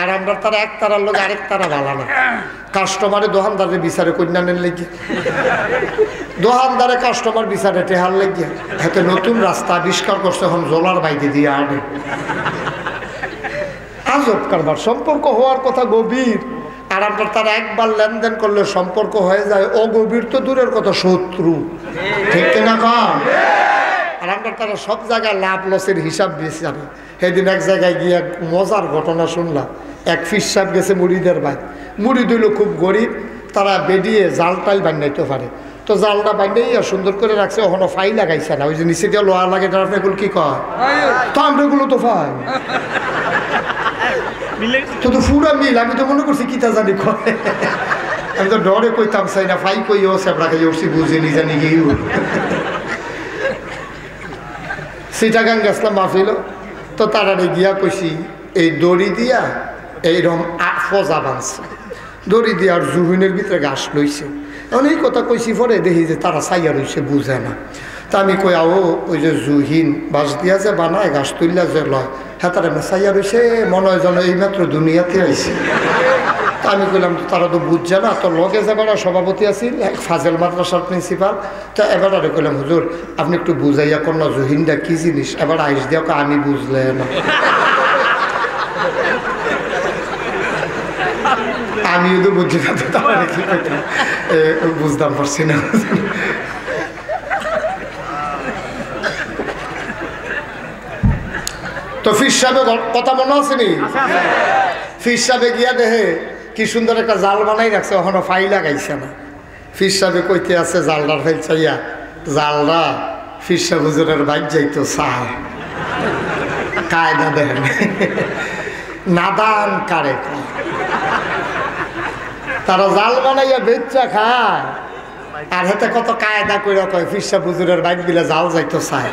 আর আমরা তারা এক তারার লোক আরেক তারা ভালো না। কাস্টমারে দোকানদারের বিচারে কন্যানের লেগে, দোকানদারে কাস্টমার বিচারে টেহার লেগে, হাতে নতুন রাস্তা আবিষ্কার করছে এখন জলার বাইরে দিয়ে আনে। আজব কারবার, সম্পর্ক হওয়ার কথা গভীর, আর আমরা তারা একবার লেনদেন করলে সম্পর্ক হয়ে যায় অগভীর তো দূরের কথা, শত্রু। ঠিক কিনা কম? আর আমরা তারা সব জায়গায় লাভ লসের হিসাব দিয়েছি। আমি সেদিন এক জায়গায় গিয়ে এক মজার ঘটনা শুনলাম। এক ফিস সাহেব গেছে মুড়িদের ভাই, মুড়ি দিল খুব গরিব, তারা বেরিয়ে জাল টাল বানাইতে পারে, তো জালটা বানাই আর সুন্দর করে রাখছে, ওখানে ফাই লাগাইছে না, ওই যে নিচে দিয়ে লোহা লাগে, এগুলো কি কয়? তো আমরা এগুলো তো ফাই তো তো পুরা মিল। আমি তো মনে করছি কি তা জানি কয়, আমি তো ডরে কইতাম চাই না, ফাই কই ও সেবরা খাই উঠছি বুঝিনি জানি গিয়ে সিটাগাং গেছিলাম মাহফিল, তো তারারে গিয়া কইছি এই দড়ি দিয়া এইরকম ফজা বাঁধছে, দড়ি দিয়া আর জুহিনের ভিতরে ঘাস লইছে। এখন এই কথা কইছি পরে দেখি যে তারা চাইয়া রইছে, বুঝে না। তা আমি কই আও ওই যে জুহিন বাঁশ দিয়া যে বানায়, ঘাস তুললা যে লয়, হ্যাঁ তারা চাইয়া রইছে, মনে হয় যেন এইমাত্র দুনিয়াতে আইছে। তা আমি কইলাম তারা তো বুঝছে না, তো লগে যাবার সভাপতি আছিল ফাজেল মাদ্রাসার প্রিন্সিপাল, তো এবার আরে কইলাম হুজুর আপনি একটু বুঝাইয়া কোন না জহিনটা কি জিনিস, এবার আইস দিয়া আমি বুঝলে না। আমিও তো বুঝছি না, তাহলে কি কইতাম, বুঝতাম পারছি না। তো ফির সাহেব কথা মনে আসেনি? ফির সাহেবে গিয়া দেখে কি সুন্দর একটা জাল বানাই রাখছে, ওখানে ফাই লাগাইছে না। ফির সাহেবে কইতে আছে জালটার ফেল চাইয়া, জালরা ফির সাহেব হুজুরের বাইক যাইতো চায়, কায়দা দেখেন নাদান কারে, তারা জাল বানাইয়া বেচা খায়, আর হাতে কত কায়দা করে কয় ফির সাহেব হুজুরের বাইক দিলে জাল যাইতো চায়।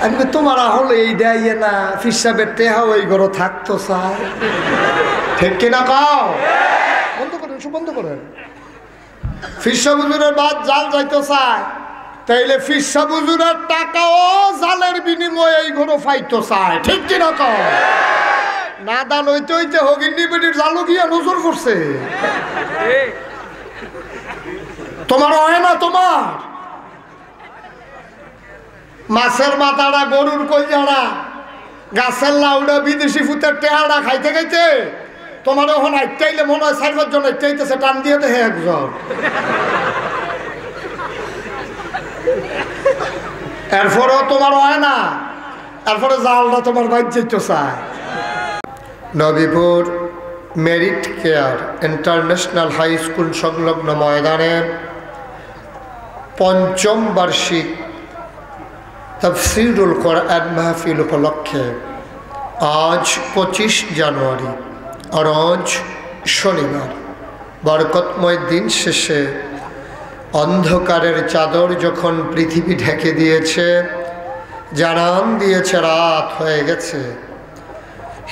আমি তোমার হলো এই দেয় না, ফির সাহেবের টেহা ওই ঘর থাকতো চায়। ঠিক কিনা কাও? বন্ধ করেন, বন্ধ করেন। ফির সাহেব হুজুরের বাদ জাল যাইতো চায়, তাইলে ফির সাহেব হুজুরের টাকাও জালের বিনিময়ে এই ঘর ফাইতো চায়। ঠিক কিনা কাও? না দান হইতে হইতে হগিন্নি বেটির জালু গিয়া নজর পড়ছে। তোমার হয় না, তোমার মাছের মাথাটা, গরুর কলজাড়া, গাছের লাউডা, বিদেশি ফুতের টেহাড়া খাইতে খাইতে তোমার ওখানে আইটাইলে মনে হয় 4-5 জন আইটাইতেছে, টান দিয়ে দেখে একজন। এরপরেও তোমার হয় না, এরপরে জালটা তোমার বাইর যেতে চায়। Nabipur merit care international high school সংলগ্ন ময়দানে ৫ম বার্ষিক তাফসীরুল কোরআন মাহফিল উপলক্ষে আজ 25 জানুয়ারি আর আজ শনিবার বরকতময় দিন শেষে অন্ধকারের চাদর যখন পৃথিবী ঢেকে দিয়েছে, জানান দিয়েছে রাত হয়ে গেছে,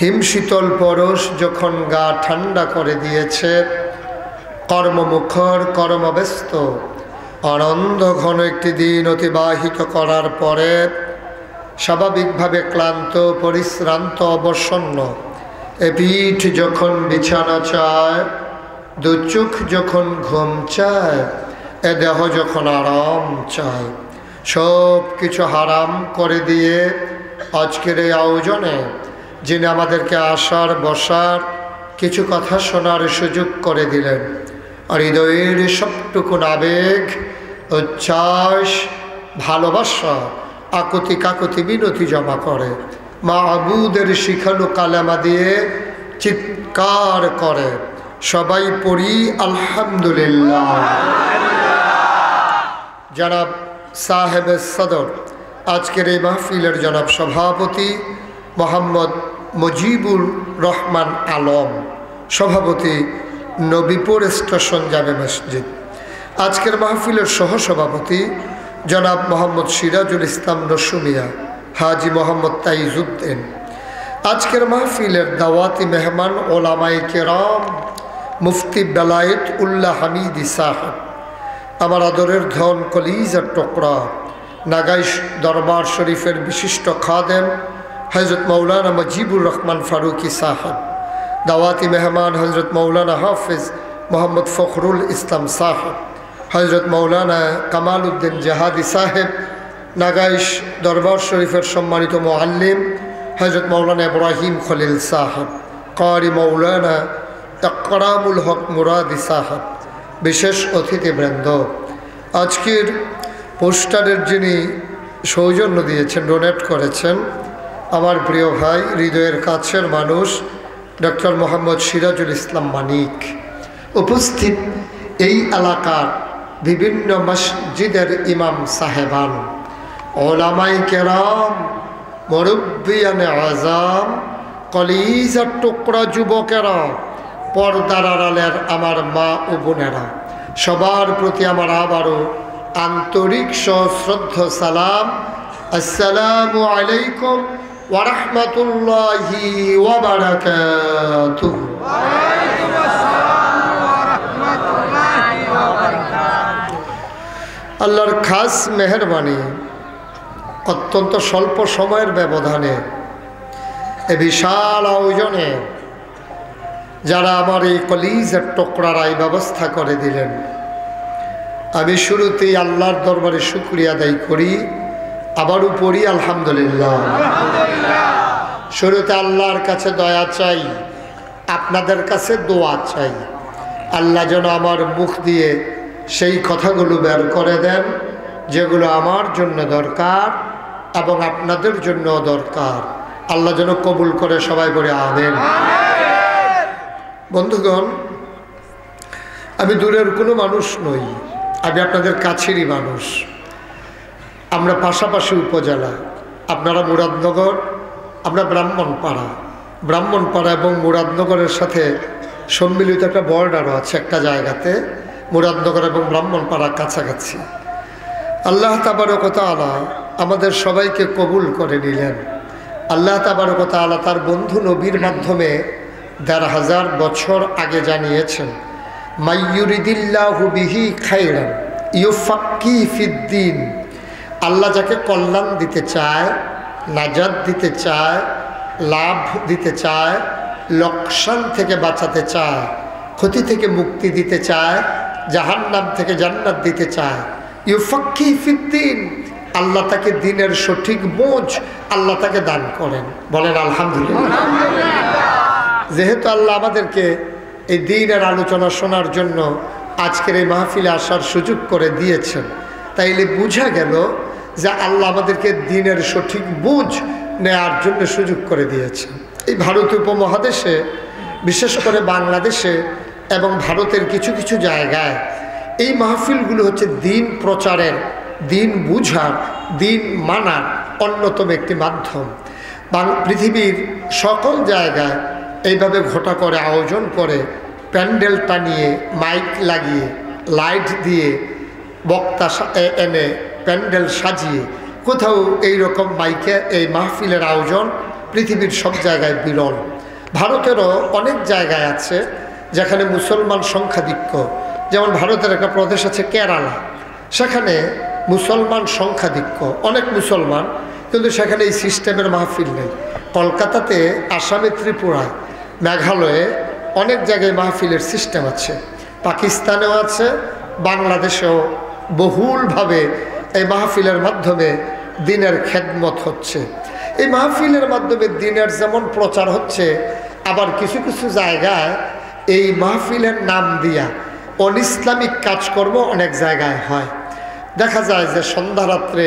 হিমশীতল পরশ যখন গা ঠান্ডা করে দিয়েছে, কর্মমুখর কর্মব্যস্ত আনন্দ ঘন একটি দিন অতিবাহিত করার পরে স্বাভাবিকভাবে ক্লান্ত পরিশ্রান্ত অবসন্ন এ পিঠ যখন বিছানা চায়, দু চোখ যখন ঘুম চায়, এ দেহ যখন আরাম চায়, সব কিছু হারাম করে দিয়ে আজকের এই আয়োজনে যিনি আমাদেরকে আসার বসার কিছু কথা শোনার সুযোগ করে দিলেন, আর হৃদয়ের সবটুকুন আবেগ, উচ্ছ্বাস, ভালোবাসা, আকুতি কাকুতি বিনতি জমা করে মাহবুদের শিখানো কালেমা দিয়ে চিৎকার করে সবাই পড়ি আলহামদুলিল্লাহ। জনাব সাহেব সদর, আজকের এই মাহফিলের জনাব সভাপতি মোহাম্মদ মুজিবুর রহমান আলম, সভাপতি নবীপুর স্টেশন জামে মসজিদ। আজকের মাহফিলের সহসভাপতি জনাব মোহাম্মদ সিরাজুল ইসলাম রসুমিয়া, হাজি মোহাম্মদ তাইজুদ্দিন। আজকের মাহফিলের দাওয়াতি মেহমান ওলামায়ে কেরাম মুফতি বেলায়েত উল্লাহ হামিদি সাহেব, আমার আদরের ধন কলিজার টুকরা নাগাইশ দরবার শরীফের বিশিষ্ট খাদেম হযরত মাওলানা মুজিবুর রহমান ফারুকি সাহেব, दावती मेहमान हज़रत मौलाना हाफिज़ मोहम्मद फ़खरुल इस्लाम साहब, हज़रत मौलाना कमालुद्दीन जहादी साहेब, नागाइश दरबार शरीफर सम्मानित मुअल्लिम हज़रत मौलाना इब्राहिम खलील साहब, कारी मौलाना इकरामुल हक मुरादी साहब, विशेष अतिथिवृंद, आजकेर पोस्टारेर जिनि सौजन्य दिएছেন, डोनेट करेছেন আমার প্রিয় ভাই, হৃদয়ের কাছের মানুষ ডক্টর মোহাম্মদ সিরাজুল ইসলাম মানিক। উপস্থিত এই এলাকার বিভিন্ন মসজিদের ইমাম সাহেবান, ওলামায়ে কেরাম, মুরব্বিয়ানে আযম, কলিজার টুকরা যুবকেরা, পর্দার আড়ালের আমার মা ও বোনেরা, সবার প্রতি আমার আবারও আন্তরিক সশ্রদ্ধ সালাম। আসসালামু আলাইকুম ওয়া রাহমাতুল্লাহি ওয়া বারাকাতুহু। ওয়ালাইকুম আসসালাম ওয়া রাহমাতুল্লাহি ওয়া বারাকাতুহু। আল্লাহর খাস মেহেরবানি, অত্যন্ত স্বল্প সময়ের ব্যবধানে এই বিশাল আয়োজনে যারা আমার এই কলিজার টুকরার এই ব্যবস্থা করে দিলেন, আমি শুরুতেই আল্লাহর দরবারে শুকরিয়া আদায় করি, আবারও পড়ি আলহামদুলিল্লাহ। শুরুতে আল্লাহর কাছে দয়া চাই, আপনাদের কাছে দোয়া চাই। আল্লাহ যেন আমার মুখ দিয়ে সেই কথাগুলো বের করে দেন যেগুলো আমার জন্য দরকার এবং আপনাদের জন্য দরকার। আল্লাহ যেন কবুল করে, সবাই বলে আমিন। বন্ধুগণ, আমি দূরের কোনো মানুষ নই, আমি আপনাদের কাছেরই মানুষ। আমরা পাশাপাশি উপজেলা, আপনারা মুরাদনগর, আমরা ব্রাহ্মণপাড়া এবং মুরাদনগরের সাথে সম্মিলিত একটা বর্ডারও আছে একটা জায়গাতে, মুরাদনগর এবং ব্রাহ্মণপাড়া কাছাকাছি। আল্লাহ তাবারক ওয়া তাআলা আমাদের সবাইকে কবুল করে নিলেন। আল্লাহ তাবারক ওয়া তাআলা তার বন্ধু নবীর মাধ্যমে ১,৫০০ বছর আগে জানিয়েছেন, মাইয়ুরিদিল্লাহু বিহি খায়রান ইউফাক্কিহু ফিদ্দীন। আল্লাহ যাকে কল্যাণ দিতে চায়, নাজাত দিতে চায়, লাভ দিতে চায়, লোকসান থেকে বাঁচাতে চায়, ক্ষতি থেকে মুক্তি দিতে চায়, জাহান্নাম থেকে জান্নাত দিতে চায়, ইউফাক্কিহু ফিদ্দীন, আল্লাহ তাকে দিনের সঠিক বোঝ আল্লাহ তাকে দান করেন। বলেন আলহামদুলিল্লাহ। যেহেতু আল্লাহ আমাদেরকে এই দিনের আলোচনা শোনার জন্য আজকের এই মাহফিলে আসার সুযোগ করে দিয়েছেন, তাইলে বোঝা গেল যে আল্লাহ আমাদেরকে দিনের সঠিক বুঝ নেয়ার জন্য সুযোগ করে দিয়েছেন। এই ভারত উপমহাদেশে, বিশেষ করে বাংলাদেশে এবং ভারতের কিছু কিছু জায়গায় এই মাহফিলগুলো হচ্ছে দিন প্রচারের, দিন বুঝার, দিন মানার অন্যতম একটি মাধ্যম। পৃথিবীর সকল জায়গায় এইভাবে ঘটা করে আয়োজন করে, প্যান্ডেল টানিয়ে, মাইক লাগিয়ে, লাইট দিয়ে, বক্তা এনে প্যান্ডেল সাজিয়ে, কোথাও এই রকম মাইকে এই মাহফিলের আয়োজন পৃথিবীর সব জায়গায় বিরল। ভারতেরও অনেক জায়গায় আছে যেখানে মুসলমান সংখ্যাধিক্য, যেমন ভারতের একটা প্রদেশ আছে কেরালা, সেখানে মুসলমান সংখ্যাধিক্য, অনেক মুসলমান, কিন্তু সেখানে এই সিস্টেমের মাহফিল নেই। কলকাতাতে, আসামে, ত্রিপুরায়, মেঘালয়ে অনেক জায়গায় মাহফিলের সিস্টেম আছে, পাকিস্তানেও আছে, বাংলাদেশেও বহুলভাবে এই মাহফিলের মাধ্যমে দিনের খেদমত হচ্ছে। এই মাহফিলের মাধ্যমে দিনের যেমন প্রচার হচ্ছে, আবার কিছু কিছু জায়গায় এই মাহফিলের নাম দিয়া অনিসলামিক কাজকর্ম অনেক জায়গায় হয়। দেখা যায় যে সন্ধ্যা রাত্রে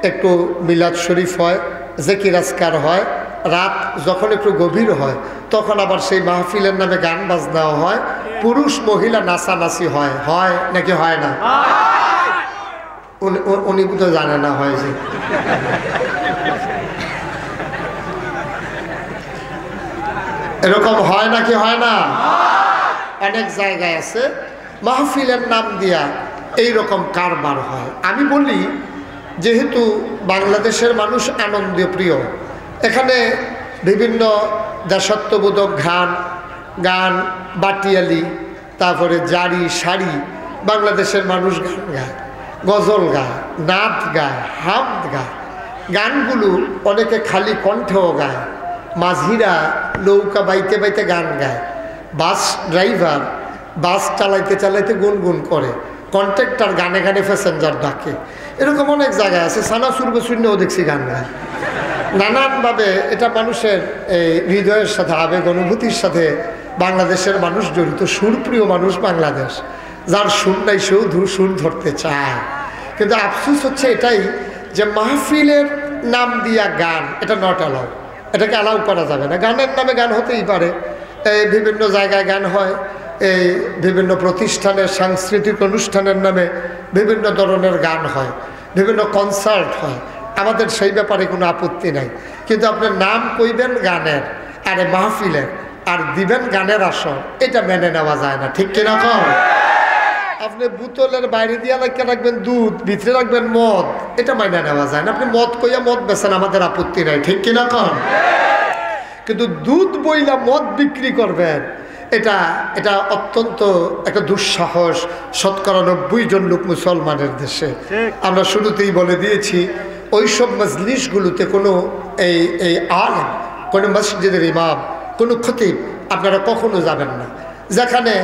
একটু মিলাদ শরীফ হয়, জিকির আজকার হয়, রাত যখন একটু গভীর হয় তখন আবার সেই মাহফিলের নামে গান বাজনাও হয়, পুরুষ মহিলা নাচানাচি হয়। হয় নাকি হয় না? উনি তো জানে না হয় যে এরকম হয় নাকি হয় না? অনেক জায়গায় আছে মাহফিলের নাম দিয়া এই রকম কারবার হয়। আমি বলি, যেহেতু বাংলাদেশের মানুষ আনন্দ প্রিয়, এখানে বিভিন্ন দেশাত্মবোধক গান, বাটিয়ালি, তারপরে জারি, শাড়ি, বাংলাদেশের মানুষ গান গায়, গজল গায়, নাচ গায়, হামদ গায়। গানগুলো অনেকে খালি কণ্ঠেও গায়, মাঝিরা নৌকা বাইতে বাইতে গান গায়, বাস ড্রাইভার বাস চালাইতে চালাইতে গুনগুন করে, কন্ট্রাক্টর গানে গানে প্যাসেঞ্জার ডাকে। এরকম অনেক জায়গায় আছে, সানাসুর বসুন্যও দেখছি গান গায় নানানভাবে। এটা মানুষের এই হৃদয়ের সাথে আবেগ অনুভূতির সাথে বাংলাদেশের মানুষ জড়িত, সুরপ্রিয় মানুষ বাংলাদেশ। যার সুর নাই সেও সুর ধরতে চায়। কিন্তু আফসোস হচ্ছে এটাই যে মাহফিলের নাম দিয়া গান, এটা নট অ্যালাউ, এটাকে অ্যালাউ করা যাবে না। গানের নামে গান হতেই পারে, এই বিভিন্ন জায়গায় গান হয়, এই বিভিন্ন প্রতিষ্ঠানের সাংস্কৃতিক অনুষ্ঠানের নামে বিভিন্ন ধরনের গান হয়, বিভিন্ন কনসার্ট হয়, আমাদের সেই ব্যাপারে কোনো আপত্তি নাই। কিন্তু আপনার নাম কইবেন গানের আরে মাহফিলের আর দিবেন গানের আসর, এটা মেনে নেওয়া যায় না, ঠিক কিনা কম? আপনি বোতলের বাইরে দিয়ে রাখবেন দুধ, ভিতরে রাখবেন মদ, এটা মেনে নেওয়া যায় না। আপনি মদ কইয়া মদ বেছেন, আমাদের আপত্তি নাই, ঠিক কিনা কম? কিন্তু দুধ বইলা মদ বিক্রি করবেন, এটা অত্যন্ত একটা দুঃসাহস ৯০% জন লোক মুসলমানের দেশে। আমরা শুরুতেই বলে দিয়েছি ওইসব মজলিসগুলোতে কোনো এই আলেম, কোনো মসজিদের ইমাম, কোনো খতিব আপনারা কখনো যাবেন না, যেখানে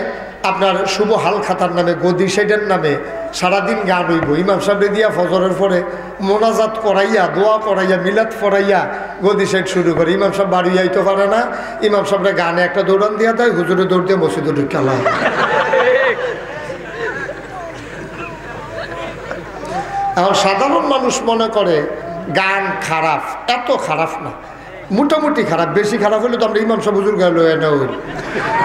আপনার শুভ হালখাতার নামে গদি সেটার নামে সারাদিন গান হইব। ইমাম সাহেব দিয়া ফজরের পরে মোনাজাত করাইয়া, দোয়া করাইয়া, মিলাদ পড়াইয়া গদি সেট শুরু করে। ইমাম সাহেব বাড়ি যাইতে পারে না, ইমাম সাহেবরা গানে একটা দৌড়ান দিয়া দেয়, হুজুরে দৌড় দিয়ে মসজিদে ঢুকালা। এখন সাধারণ মানুষ মনে করে গান খারাপ, এত খারাপ না, মোটামুটি খারাপ। বেশি খারাপ হলে তো আমরা ইমাম সাহেব হুজুর গেল না,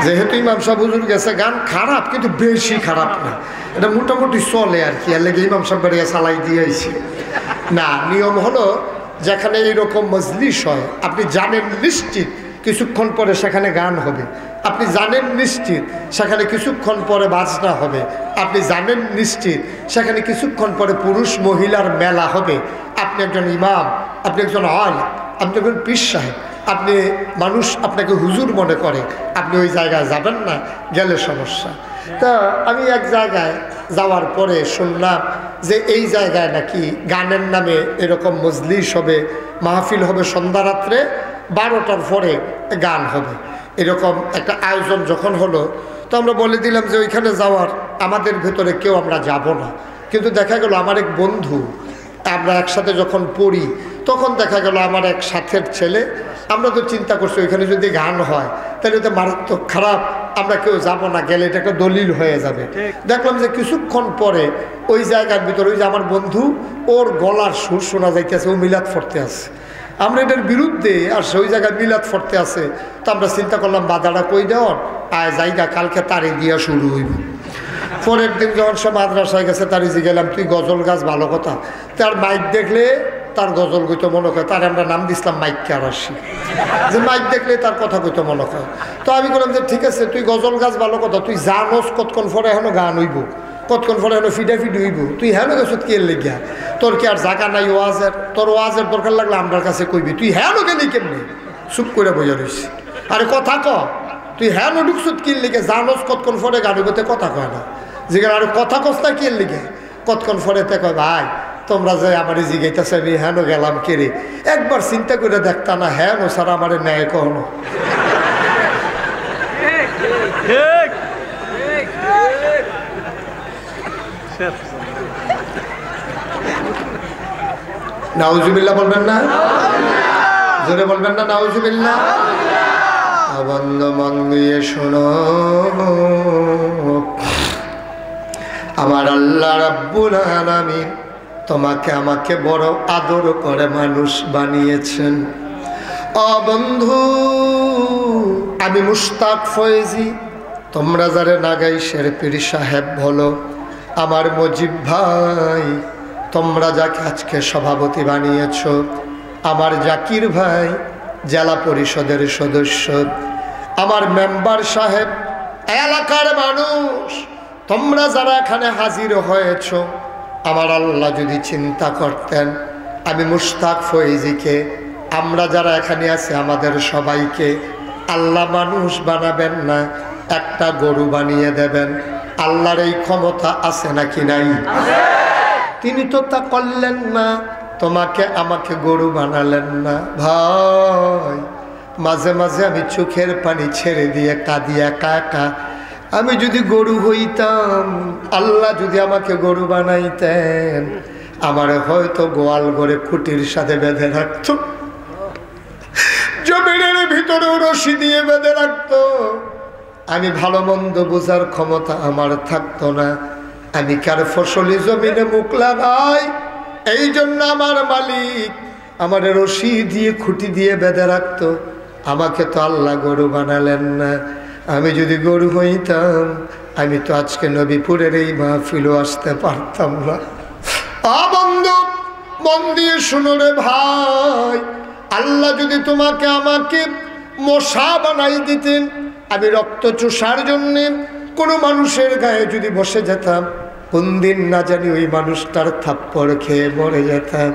যেহেতু ইমাম সাহেব হুজুর গেছে, গান খারাপ কিন্তু বেশি খারাপ না, এটা মোটামুটি চলে আর কি। আর লেগে ইমাম সাহেব বেরিয়ে চালাই দিয়েছি না। নিয়ম হলো যেখানে এইরকম মজলিস হয়, আপনি জানেন নিশ্চিত কিছুক্ষণ পরে সেখানে গান হবে, আপনি জানেন নিশ্চিত সেখানে কিছুক্ষণ পরে বাজনা হবে, আপনি জানেন নিশ্চিত সেখানে কিছুক্ষণ পরে পুরুষ মহিলার মেলা হবে। আপনি একজন ইমাম, আপনি একজন আলেম, আপনি একজন পীর সাহেব, আপনি মানুষ আপনাকে হুজুর মনে করে, আপনি ওই জায়গায় যাবেন না, গেলে সমস্যা। তা আমি এক জায়গায় যাওয়ার পরে শুনলাম যে এই জায়গায় নাকি গানের নামে এরকম মজলিস হবে, মাহফিল হবে, সন্ধ্যা রাত্রে 12টার পরে গান হবে। এরকম একটা আয়োজন যখন হলো তো আমরা বলে দিলাম যে ওইখানে যাওয়ার আমাদের ভেতরে কেউ আমরা যাব না। কিন্তু দেখা গেল আমার এক বন্ধু, আমরা একসাথে যখন পড়ি তখন দেখা গেল আমার এক সাথের ছেলে, আমরা তো চিন্তা করছি ওইখানে যদি গান হয় তাহলে তো মারাত্মক খারাপ, আমরা কেউ যাব না, গেলে এটা একটা দলিল হয়ে যাবে। দেখলাম যে কিছুক্ষণ পরে ওই জায়গার ভিতরে ওই যে আমার বন্ধু, ওর গলার সুর শোনা যাইতেছে, ও মিলাদ পড়তে আছে। আমরা এটার বিরুদ্ধে, আর সেই জায়গায় মিলাদ পড়তে আছে, তো আমরা চিন্তা করলাম বাধাটা কই দেওয়ার, আয় জায়গা কালকে তারে দিয়া শুরু হইব। পরের দিন যখন সে মাদ্রাসায় গেছে, তার ইজি গেলাম তুই গজল গাছ, ভালো কথা। তার মাইক দেখলে তার গজল কইতে মনে হয়, তার আমরা নাম দিছিলাম মাইককে আর আসি, যে মাইক দেখলে তার কথা কইতে মনে হয়। তো আমি বললাম যে ঠিক আছে, তুই গজল গাছ ভালো কথা, তুই জানোস কতক্ষণ পরে এখনো গান হইব, কতক্ষণ পরে এখনো ফিডাফিড হইব, তুই হ্যাঁ গেছত কে লেগিয়া, তোর কি আর জায়গা নাই ওয়াজের? তোর ওয়াজের দরকার লাগলে আমার কাছে কইবি, তুই হ্যাঁ গেলি কেমনি? চুপ করে বোঝা রইছি। আরে কথা ক, তুই হ্যাঁ ঢুকছত কি লেগে, জানোস কতক্ষণ পরে গান হইব, কথা কয় না। জিজ্ঞাসা আরে কথা কস না কি লিগে, কতক্ষণ পরে তে কয় ভাই তোমরা যে আমার জিগাইতেছে আমি হ্যাঁ গেলাম কে রে, একবার চিন্তা করে দেখতা না, হ্যাঁ স্যার আমার ন্যায় কখনো। নাউজুবিল্লাহ বলবেন না, জোরে বলবেন না নাউজুবিল্লাহ। বন্ধু মন দিয়ে শোনো, আমার আল্লাহ রাব্বুল আলামিন তোমাকে আমাকে বড় আদর করে মানুষ বানিয়েছেন। ও বন্ধু, আমি মুশতাক ফয়েজি, তোমরা যারা নাগাইশের পীর সাহেব বলো, আমার মজিব ভাই, তোমরা যাকে আজকে সভাপতি বানিয়েছ, আমার জাকির ভাই জেলা পরিষদের সদস্য, আমার মেম্বার সাহেব, এলাকার মানুষ, তোমরা যারা এখানে হাজির হয়েছ, আমার আল্লাহ যদি চিন্তা করতেন আমি মুশতাক ফয়েজিকে, আমরা যারা এখানে আছি আমাদের সবাইকে আল্লাহ মানুষ বানাবেন না, একটা গরু বানিয়ে দেবেন। আল্লাহর এই ক্ষমতা আছে নাকি নাই? তিনি তো তা করলেন না, তোমাকে আমাকে গরু বানালেন না। ভাই মাঝে মাঝে আমি চোখের পানি ছেড়ে দিয়ে কাঁদি একা একা। আমি যদি গরু হইতাম, আল্লাহ যদি আমাকে গরু বানাইতেন, আমার হয়তো গোয়াল ঘরে খুঁটির সাথে বেঁধে রাখতো, জমিনের ভিতরে রশি দিয়ে বেঁধে রাখতো। আমি ভালো মন্দ বোঝার ক্ষমতা আমার থাকতো না। আমি কার ফসলি জমিনে মুখ লাগাই, এই জন্য আমার মালিক আমার রশি দিয়ে খুঁটি দিয়ে বেঁধে রাখতো। আমাকে তো আল্লাহ গরু বানালেন না। আমি যদি গরু হইতাম, আমি তো আজকে নবীপুরের এই মাহফিলও আসতে পারতাম না। বন্ধু, মন দিয়ে শুনো রে ভাই, আল্লাহ যদি তোমাকে আমাকে মশা বানাই দিতেন, আমি রক্ত চুষার জন্যে কোনো মানুষের গায়ে যদি বসে যেতাম, কোন দিন না জানি ওই মানুষটার থাপ্পড় খেয়ে মরে যেতাম।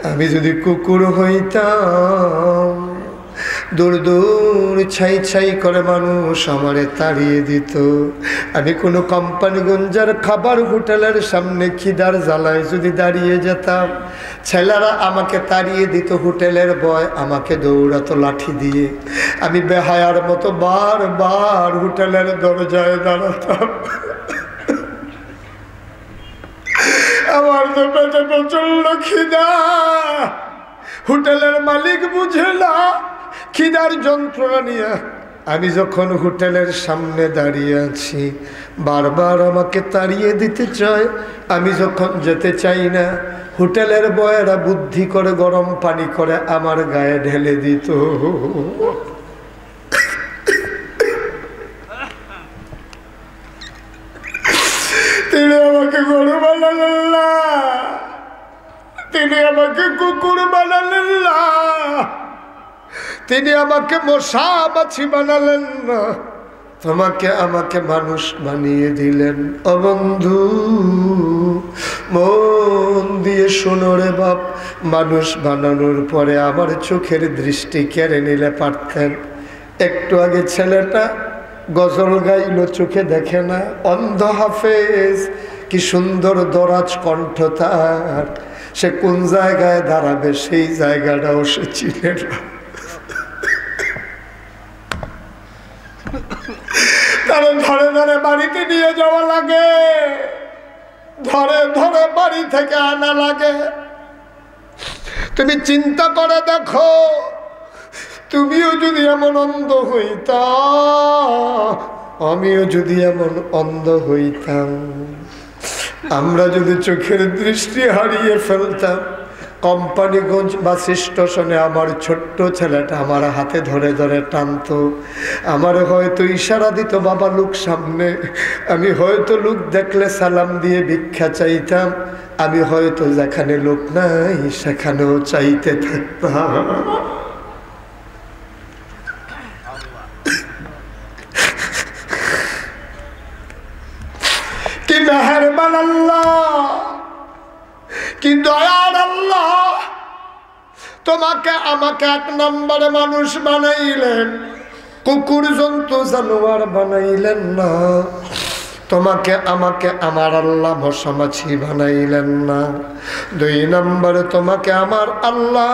আমি যদি কুকুর হইতাম, দূর দূর ছাই ছাই করে মানুষ আমারে তাড়িয়ে দিত। আমি কোনো কোম্পানিগঞ্জের খাবার হোটেলের সামনে খিদার জ্বালায় যদি দাঁড়িয়ে যেতাম, ছেলেরা আমাকে তাড়িয়ে দিত, হোটেলের বয় আমাকে দৌড়াতো লাঠি দিয়ে। আমি বেহায়ার মতো বারবার হোটেলের দরজায় দাঁড়াতাম। আমার তো পেটে প্রচন্ড খিদা, হোটেলের মালিক বুঝে না খিদার যন্ত্রণা নিয়ে। আমি যখন হোটেলের সামনে দাঁড়িয়ে আছি, বারবার আমাকে তাড়িয়ে দিতে চায়। আমি যখন যেতে চাই না, হোটেলের বয়েরা বুদ্ধি করে গরম পানি করে আমার গায়ে ঢেলে দিত। তিনি আমাকে গরু বানালেন না, তিনি আমাকে কুকুর বানালেন না, তিনি আমাকে মশা মাছি বানালেন না, তোমাকে আমাকে মানুষ বানিয়ে দিলেন। ও বন্ধু, মন দিয়ে শোনো রে বাপ, মানুষ বানানোর পরে আমার চোখের দৃষ্টি কেড়ে নিলে পারতেন। একটু আগে ছেলেটা গজল গাইল, চোখে দেখে না, অন্ধ হাফেজ, কি সুন্দর দরাজ কণ্ঠ তার। সে কোন জায়গায় দাঁড়াবে সেই জায়গাটাও সে চিনে না। তারা ধরে ধরে বাড়িতে নিয়ে যাওয়া লাগে, ধরে ধরে বাড়ি থেকে আনা লাগে। তুমি চিন্তা করে দেখো, তুমিও যদি এমন অন্ধ হইতা, আমিও যদি এমন অন্ধ হইতাম, আমরা যদি চোখের দৃষ্টি হারিয়ে ফেলতাম, কোম্পানিগঞ্জ বাস স্টেশনে আমার ছোট্ট ছেলেটা আমার হাতে ধরে ধরে টানতো, আমার হয়তো ইশারা দিত, বাবা লোক সামনে। আমি হয়তো লোক দেখলে সালাম দিয়ে ভিক্ষা চাইতাম, আমি হয়তো যেখানে লোক নাই সেখানেও চাইতে থাকতাম। কি মেহেরবান আল্লাহ, কি দয়ার আল্লাহ, তোমাকে আমাকে এক নম্বরে মানুষ বানাইলেন, কুকুর জন্তু জানোয়ার বানাইলেন না। তোমাকে আমাকে আমার আল্লাহ মশা মাছি বানাইলেন না। 2 নম্বরে তোমাকে আমার আল্লাহ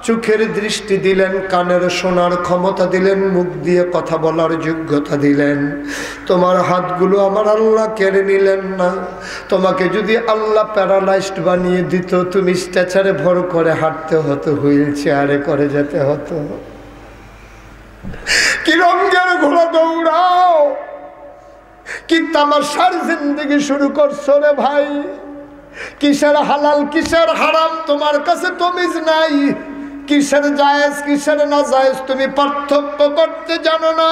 চোখের দৃষ্টি দিলেন, কানের শোনার ক্ষমতা দিলেন, মুখ দিয়ে কথা বলার যোগ্যতা দিলেন। তোমার হাতগুলো আমার আল্লাহ কেড়ে নিলেন না। তোমাকে যদি আল্লাহ প্যারালাইজড বানিয়ে দিত, তুমি স্ট্রেচারে ভর করে হাঁটতে হতো, হুইল চেয়ারে করে যেতে হতো। কি রঙের ঘোড়া দৌড়াও, কি তামাশার জিন্দগি শুরু করছো রে ভাই। কিসের হালাল কিসের হারাম তোমার কাছে তমিজ নাই, কিসের জায়েজ কিসের না জায়েজ তুমি পার্থক্য করতে জানো না।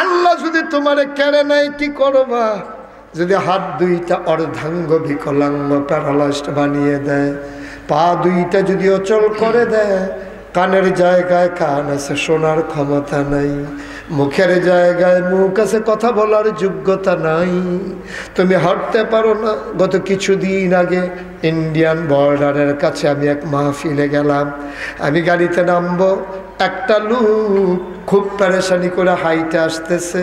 আল্লাহ যদি তোমারে কেড়ে নেয় কি করবা? যদি হাত 2টা অর্ধাঙ্গ বিকলাঙ্গ প্যারালাইজড বানিয়ে দেয়, পা 2টা যদি অচল করে দেয়, কানের জায়গায় কান আছে শোনার ক্ষমতা নাই, মুখের জায়গায় মুখ আছে কথা বলার যোগ্যতা নাই, তুমি হাঁটতে পারো না। গত কিছুদিন আগে ইন্ডিয়ান বর্ডারের কাছে আমি এক মাহফিলে গেলাম। আমি গাড়িতে নামবো, একটা লোক খুব পেরেশানি করে হাইটে আসতেছে,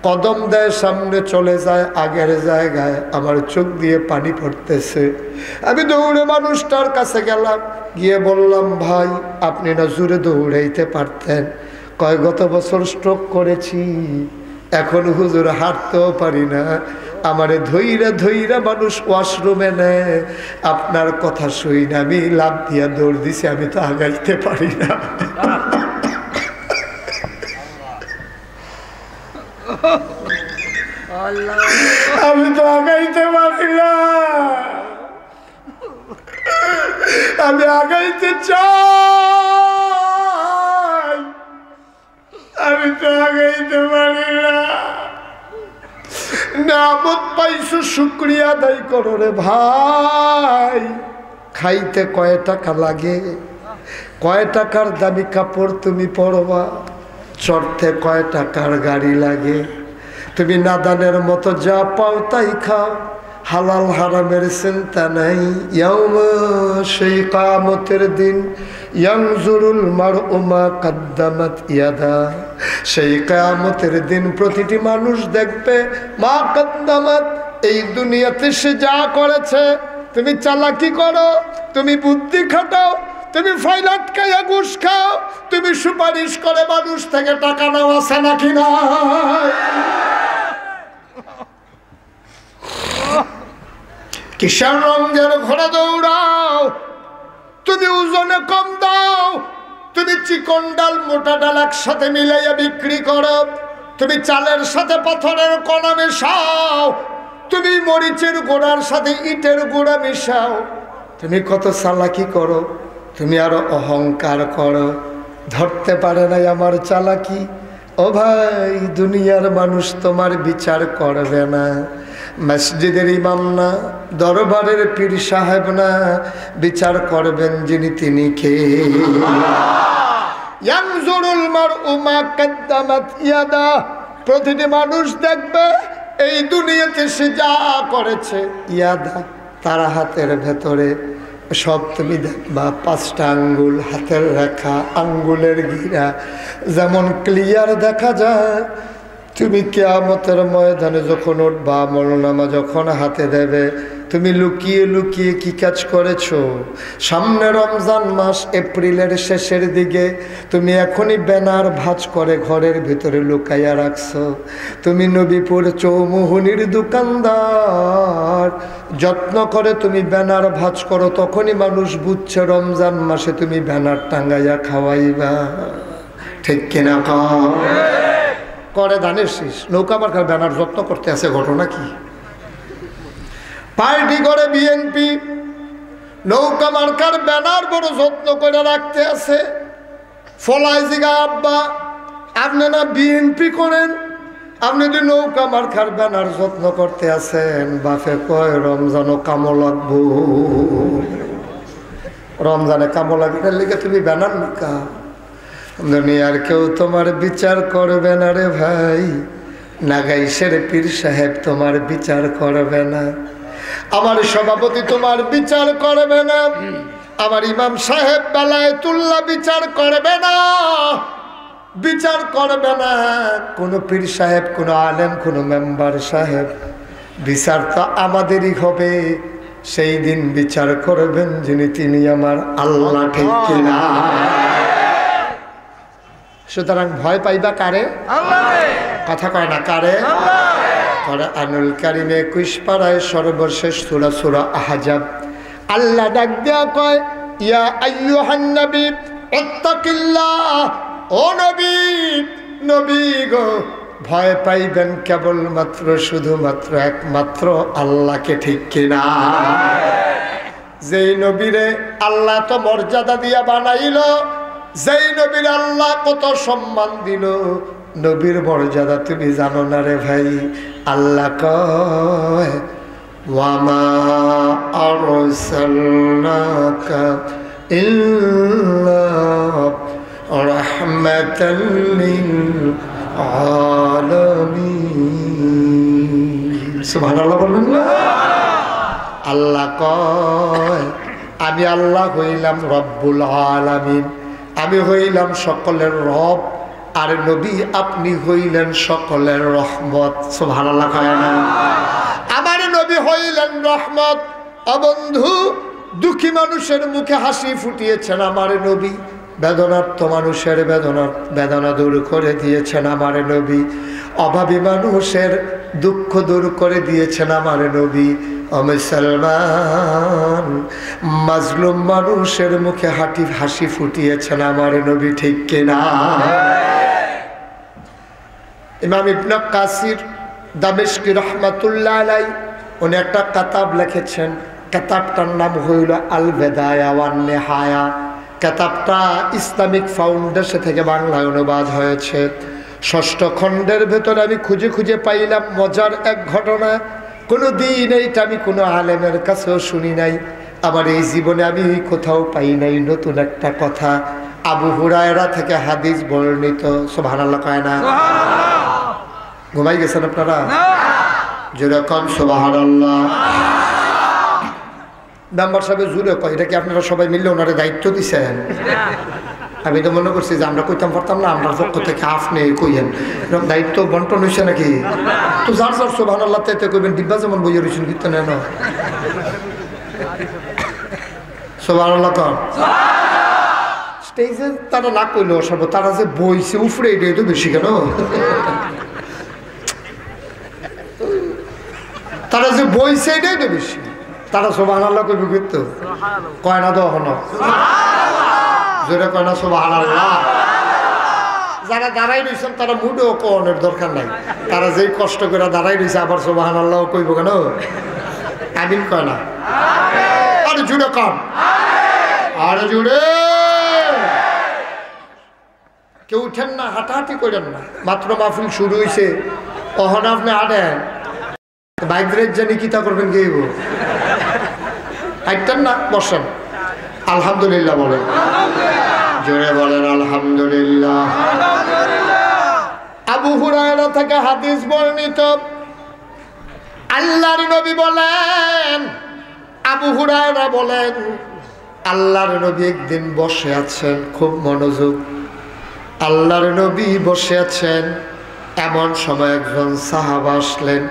কদম দেয় সামনে চলে যায় আগের জায়গায়, আমার চোখ দিয়ে পানি পড়তেছে। আমি দৌড়ে মানুষটার কাছে গেলাম, গিয়ে বললাম, ভাই আপনি না জোরে দৌড়াইতে পারতেন, কয় গত বছর স্ট্রোক করেছি, এখন হুজুর হাঁটতেও পারি না, আমারে ধইরা ধইরা মানুষ ওয়াশরুমে নেয়, আপনার কথা শুই না আমি লাভ দিয়া দৌড় দিছি, আমি তো আগাইতে পারি না। আমি তো আগাইতে পারি না, আমি আগাইতে চাই, আমি তো আগাইতে পারি না। নামত পাইছো শুকরিয়া আদায় করো রে ভাই। খাইতে কয় টাকা লাগে, কয় টাকার দামি কাপড় তুমি পরবা, চড়তে কয় টাকার গাড়ি লাগে, তুমি নাদানের মতো যা পাও তাই খাও, হালাল হারামের চিন্তা নাই। ইয়াউমা, সেই কিয়ামতের দিন, ইয়ানজুরুল মারউ মা কদ্দামাত ইয়াদা, সেই কিয়ামতের দিন প্রতিটি মানুষ দেখবে মা কদ্দামাত, এই দুনিয়াতে সে যা করেছে। তুমি চালাকি করো, তুমি বুদ্ধি খাটাও, তুমি ফাইল আটকাইয়া ঘুষ খাও, তুমি সুপারিশ করে মানুষ থেকে টাকা নাও, আছে নাকি না? কিসের রঙের ঘোড়া দৌড়াও, তুমি ওজনে কম দাও, তুমি চিকন ডাল মোটা ডাল একসাথে মিলাইয়া বিক্রি করো, তুমি চালের সাথে পাথরের কণা মেশাও, তুমি মরিচের গোড়ার সাথে ইটের গোড়া মিশাও, তুমি কত চালাকি করো, তুমি আরো অহংকার করো। ধরতে পারে নাই আমার চালাকি। ও ভাই, দুনিয়ার মানুষ তোমার বিচার করবে না, মসজিদের ইমাম না, দরবারের পীর সাহেব না, বিচার করবেন যিনি, তিনি কে? ইয়ানজুরুল মারউ মা কদ্দামাত ইয়াদা, প্রতিটি মানুষ দেখবে এই দুনিয়াতে সে যা করেছে, ইয়াদা তার হাতের ভেতরে, সব তুমি দেখবা। 5টা আঙ্গুল, হাতের রেখা, আঙ্গুলের গিরা যেমন ক্লিয়ার দেখা যায়। তুমি কিয়ামতের ময়দানে যখন উঠবা, আমলনামা যখন হাতে দেবে, তুমি লুকিয়ে লুকিয়ে কি কাজ করেছো? সামনে রমজান মাস, এপ্রিলের শেষের দিকে তুমি এখনই ব্যানার ভাঁজ করে ঘরের ভিতরে লুকাইয়া রাখছো। তুমি নবীপুর চৌমুহনির দোকানদার, যত্ন করে তুমি ব্যানার ভাঁজ করো, তখনই মানুষ বুঝছে রমজান মাসে তুমি ব্যানার টাঙ্গাইয়া খাওয়াইবা। ঠিক কিনা করে ধানের শীষ নৌকা মার্কার ব্যানার যত্ন করতে আছে, ঘটনা কি? পার্টি করে বিএনপি নৌকা মার্কার ব্যানার বড় যত্ন করে রাখতে আছে। ফলাই জিগা আব্বা, আপনি না বিএনপি করেন, আপনি যদি নৌকা মার্কার ব্যানার যত্ন করতে আছেন। বাপে কয় রমজানও কামো লাগবো, রমজানে কামো লাগবে লিখে তুমি ব্যানার লুকা। দুনিয়ার কেউ তোমার বিচার করবে না রে ভাই, নাগাইশের পীর সাহেব তোমার বিচার করবে না, আমার সভাপতি তোমার বিচার করবে না, আমার ইমাম সাহেব বেলায়েতুল্লাহ বিচার করবে না, বিচার করবে না কোনো পীর সাহেব, কোনো আলেম, কোনো মেম্বার সাহেব। বিচার তো আমাদেরই হবে। সেই দিন বিচার করবেন যিনি, তিনি আমার আল্লাহ। ঠিক কিনা? সুতরাং ভয় পাইবা কারে? কথা কয় না কারে? কোরআনুল কারীমে 21 পারায় সর্বশেষ সূরা সূরা আহজাব আল্লাহ ডাক দেয়া কয়, ইয়া আইয়ুহান নবী ইত্তাকিল্লাহ, ও নবী, নবী গো, ভয় পাইবেন কেবলমাত্র শুধুমাত্র একমাত্র আল্লাহকে। ঠিক কিনা? যেই নবীরে আল্লাহ তো মর্যাদা দিয়া বানাইল, যেই নবীর আল্লাহ কত সম্মান দিল, নবীর মর্যাদা তুমি জানো না রে ভাই। আল্লাহ কয়, ওয়ামা আরসালনাকা ইল্লা রাহমাতাল লিল আলামিন। সুবহানাল্লাহ বলবেন না? আল্লাহ কয়, আমি আল্লাহ হইলাম রব্বুল আলামিন, আমি হইলাম সকলের রব, আর নবী আপনি হইলেন সকলের রহমত। সুবহানাল্লাহ কয় না? আমার নবী হইলেন রহমত। বন্ধু, দুঃখী মানুষের মুখে হাসি ফুটিয়েছেন আমার নবী, বেদনার্থ মানুষের বেদনা দূর করে দিয়েছেন আমার নবী, অভাবী মানুষের দুঃখ দূর করে দিয়েছেন আমার নবী। ও মুসলমান, মাজলুম মানুষের মুখে হাসি ফুটিয়েছেন আমার নবী, ঠিক কিনা? ইমাম ইবনে কাসির দামেশকি রহমাতুল্লাহ আলাইহি উনি একটা কিতাব লিখেছেন। কিতাবটার নাম হইল আল বিদায়া ওয়ান নিহায়া। কিতাবটা ইসলামিক ফাউন্ডেশন থেকে বাংলায় অনুবাদ হয়েছে। ৬ষ্ঠ খণ্ডের ভেতরে আমি খুঁজে খুঁজে পাইলাম মজার এক ঘটনা। কোনো দিন এইটা আমি কোনো আলেমের কাছেও শুনি নাই, আমার এই জীবনে আমি কোথাও পাই নাই। নতুন একটা কথা, আবু হুরায়রা থেকে হাদিস বর্ণিত। সুবহানাল্লাহ কয় না? ঘুমাই গেছেন আপনারা? যেরকম সুবহানাল্লাহ। মেম্বার সাহেব জুড়ে কয়, এটা কি আপনারা সবাই মিললে ওনারে দায়িত্ব দিচ্ছেন? আমি তো মনে করছি যে আমরা কইতাম পারতাম না, আমরা পক্ষ থেকে আপনি কইয়েন, এরকম দায়িত্ব বন্টন হয়েছে নাকি? তো যার যার সুবহানাল্লাহ তাইতে কইবেন, ডিব্বা যেমন বইয়ে রয়েছেন কীর্তন নেন। সুবহানাল্লাহ কর। স্টেজে তারা না কইলেও সর্ব, তারা যে বইছে উফরে, এটাই তো বেশি কেন? তারা যে বইছে এটাই তো বেশি। তারা সুবহানাল্লাহ কইবে কিন্তু কয় না, তখন যেটা কয় না সুবহানাল্লাহ। যারা দাঁড়াই রয়েছেন তারা মুডেও কোনের দরকার নাই, তারা যেই কষ্ট করে দাঁড়াই রয়েছে আবার সুবহানাল্লাহ কইব কেন? আমিন কয় না? আরে জুড়ে কন, আরে জুড়ে। কেউ উঠেন না, হাঁটাহাঁটি করেন না, মাত্র মাহফিল শুরু হয়েছে, অহন আপনি আনেন বাইকরের জানি কিতা করবেন, কে হাঁটতেন না, বসেন। আলহামদুলিল্লাহ বলেন, জোরে বলেন আলহামদুলিল্লাহ। আবু হুরায়রা থেকে হাদিস বর্ণিত, আল্লাহর নবী বলেন, আবু হুরায়রা বলেন, আল্লাহর নবী একদিন বসে আছেন, খুব মনোযোগ, আল্লাহর নবী বসে আছেন, এমন সময় একজন সাহাবা আসলেন,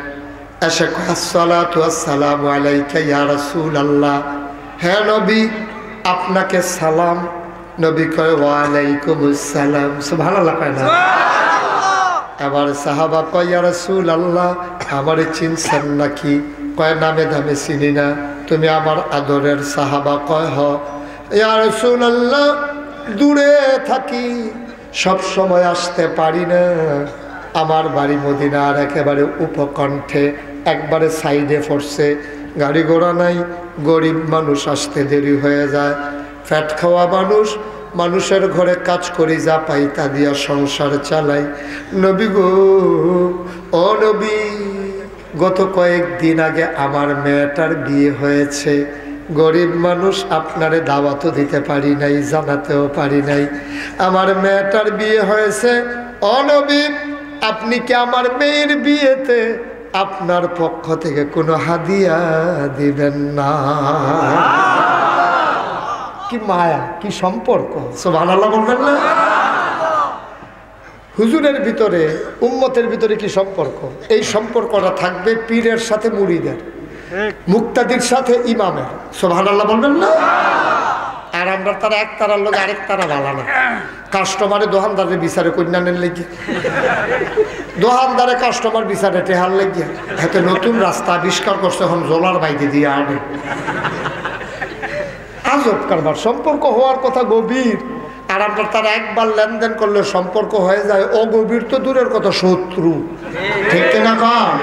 এসে কয়, আসসালাতু আসসালামু আলাইকা ইয়া রাসূলুল্লাহ। হ্যাঁ নবী, আপনাকে সালাম। নবী কয়, ওয়া আলাইকুমুস সালাম। সুবহানাল্লাহ কয় না? এবার সাহাবা কয়, ইয়া রাসূলুল্লাহ, আমারে চিনছেন নাকি? কয়, নামে ধামে চিনি না, তুমি আমার আদরের সাহাবা? কয়, হ। ইয়া রাসূলুল্লাহ, দূরে থাকি, সব সময় আসতে পারি না, আমার বাড়ি মদিনার একেবারে উপকণ্ঠে, একবারে সাইডে পড়ছে, গাড়ি ঘোড়া নাই, গরিব মানুষ, আসতে দেরি হয়ে যায়, ফ্যাট খাওয়া মানুষ, মানুষের ঘরে কাজ করি, যা পাই তা দিয়া সংসার চালাই। নবী গো, ও নবী, গত কয়েকদিন আগে আমার মেয়েটার বিয়ে হয়েছে, গরিব মানুষ, আপনারে দাওয়াতও দিতে পারি নাই, জানাতেও পারি নাই, আমার মেয়েটার বিয়ে হয়েছে। ও নবী, আপনি কি আমার মেয়ের বিয়েতে আপনার পক্ষ থেকে কোনো হাদিয়া দিবেন না? কি মায়া, কি সম্পর্ক! সুবহানাল্লাহ বলবেন না? হুজুরের ভিতরে, উম্মতের ভিতরে কি সম্পর্ক? এই সম্পর্কটা থাকবে পীরের সাথে মুরিদের, মুক্তাদির সাথে ইমামের। সুবহানাল্লাহ বলবেন না? আর আমরা তারা এক তারার লোক, আরেক তারা ভালো না। কাস্টমারে দোকানদারের বিচারে কন্যানের লেগে, দোকানদারে কাস্টমার বিচারে টেহার লেগে, হাতে নতুন রাস্তা আবিষ্কার করছে, এখন জলার বাইরে দিয়ে আনে। আজব কারবার। সম্পর্ক হওয়ার কথা গভীর, আর আমরা তারা একবার লেনদেন করলে সম্পর্ক হয়ে যায় অগভীর, তো দূরের কথা শত্রু, ঠিক কিনা কন?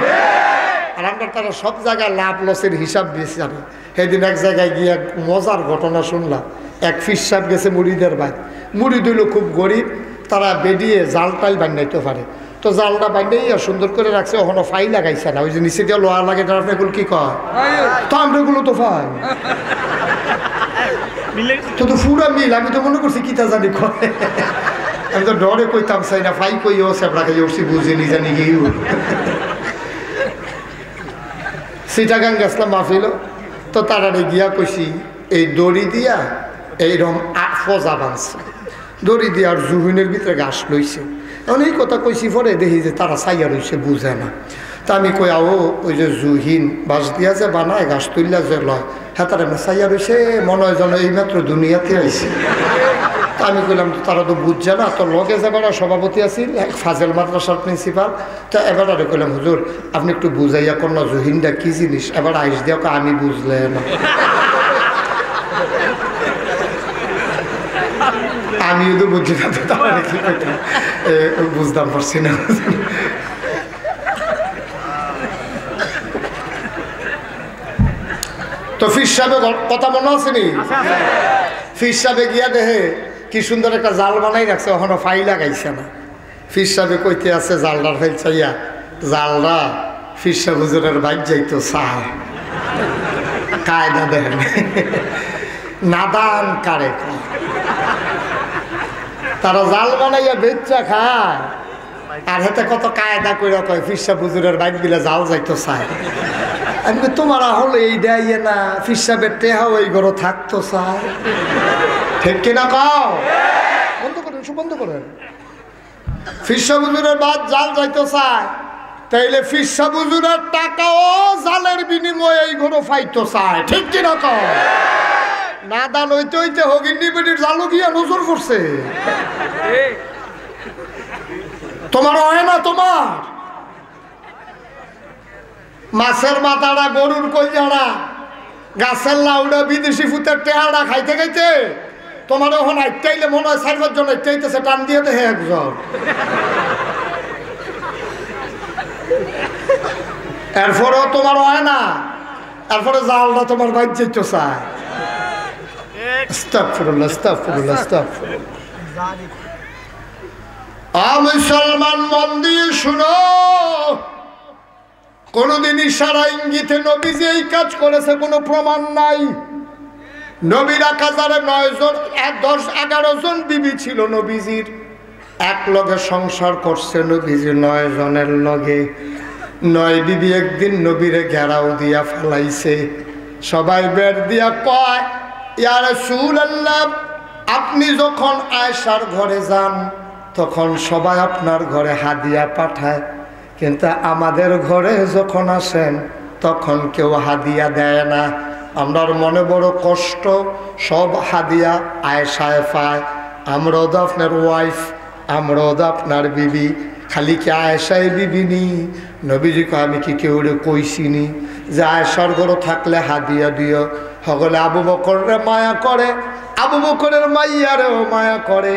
আর আমরা তারা সব জায়গায় লাভ লসের হিসাব বিচারে। সেদিন এক জায়গায় গিয়ে এক মজার ঘটনা শুনলাম। এক ফিস সাহেব গেছে মুড়িদের ভাই, মুড়ি দিল খুব গরিব, তারা বেরিয়ে জাল টাল বানাইতে পারে, তো জালটা বানাইয়া সুন্দর করে রাখছে, ওখানে ফাই লাগাইছে না, ওই যে নিচে দিয়ে লোহা লাগে, তারা এগুলো কি কয়? তো আমরা এগুলো তো ফাই, তো তো পুরা মিল। আমি তো মনে করছি কি তা জানি কয়, আমি তো ডরে কইতাম চাই না, ফাই কইও সেপড়া খাই উঠছি, বুঝিনি জানি গিয়ে। চিটাগাং গেছিলাম মাহফিল, তো তারারে গিয়া কইছি, এই দড়ি দিয়া এইরকম ফজা বাঁধছে, দড়ি দিয়া আর জুহিনের ভিতরে ঘাস লইছে। এখন এই কথা কইছি, পরে দেখি যে তারা চাইয়া রইছে, বুঝে না। তা আমি কই, আও ওই যে জুহিন বাঁশ দিয়া যে বানায়, ঘাস তুললা যে লয়, হ্যাঁ তারা চাইয়া রইছে, মনে হয় যেন এইমাত্র দুনিয়াতে আইছে। আমি কইলাম তারা তো বুঝছে না, তো লগে যাবার সভাপতি আছিল ফাজেল মাদ্রাসার প্রিন্সিপাল। তো এবার আরে কইলাম হুজুর আপনি একটু বুঝাইয়া কোন না জহিনটা কি জিনিস, এবার আইস দিয়া আমি বুঝলে না। আমিও তো বুঝছি না, তাহলে কি কইতাম বুঝতাম পারছি না। তো ফির সাহেব কথা মনে আছে নি? ফির সাহেবে গিয়া দেখে কি সুন্দর একটা জাল বানাই রাখছে, ওখানে ফাই লাগাইছে না। ফির সাহেবে কইতে আছে জালটার ফাইল চাইয়া, জালরা ফির সাহেব হুজুরের বাইক যাইতো চায়। কায়দা দেখেন, নাদান কারে তারা জাল বানাইয়া বেচা খায়, আর হাতে কত কায়দা করে কয় ফির সাহেব হুজুরের বাইক দিলে জাল যাইতো চায়। আমি তোমার হলো এই দেয় না, ফির সাহেবের টেহাও এই ঘর থাকতো চায়, ঠিক কিনা কাও? বন্ধ করেন, সব বন্ধ করেন। ফির সাহেব হুজুরের বাদ জাল যাইতো চায়, তাইলে ফির সাহেব হুজুরের টাকাও জালের বিনিময়ে এই ঘর ফাইতো চায়, ঠিক কিনা কাও? না দান হইতে হইতে হগিন্নি বেটির জালু গিয়া নজর পড়ছে। তোমার হয় না? তোমার মাছের মাথাটা, গরুর কলজাড়া, গাছের লাউডা, বিদেশি ফুতের টেহাড়া খাইতে খাইতে তোমার ওখানে আইটাইলে মনে হয় 4-5 জন আইটাইতেছে, টান দিয়ে দেখে একজন। এরপরেও তোমার হয় না, এরপরে জালটা তোমার বাইর যেতে চায়। আস্তাগফিরুল্লাহ, আস্তাগফিরুল্লাহ, আস্তাগফিরুল্লাহ। মুসলমান মন দিয়ে শুনো, কোনদিন ইশারা ইঙ্গিতে নবীজি এই কাজ করেছে কোনো প্রমাণ নাই। নবীর 1009 জন, 10-11 জন বিবি ছিল নবীজির, এক লগে সংসার করছে নবীজি 9 জনের লগে। 9 বিবি একদিন নবীরে ঘেরাও দিয়া ফেলাইছে। সবাই বের দিয়া কয়, ইয়া রাসূলুল্লাহ, আপনি যখন আয়েশার ঘরে যান তখন সবাই আপনার ঘরে হাদিয়া পাঠায়, কিন্তু আমাদের ঘরে যখন আসেন তখন কেউ হাদিয়া দেয় না। আমরার মনে বড় কষ্ট, সব হাদিয়া আয়েশায় পায়। আমরাও তো আপনার ওয়াইফ, আমরাও তো আপনার বিবি, খালি কি আয়েশায় বিবি নি? নবীজি কয়, আমি কি কেউ কইছিনি যে আয়েশার ঘরে থাকলে হাদিয়া দিও? সকলে আবু বকরের মায়া করে, আবু বকরের মাইয়ারেও মায়া করে।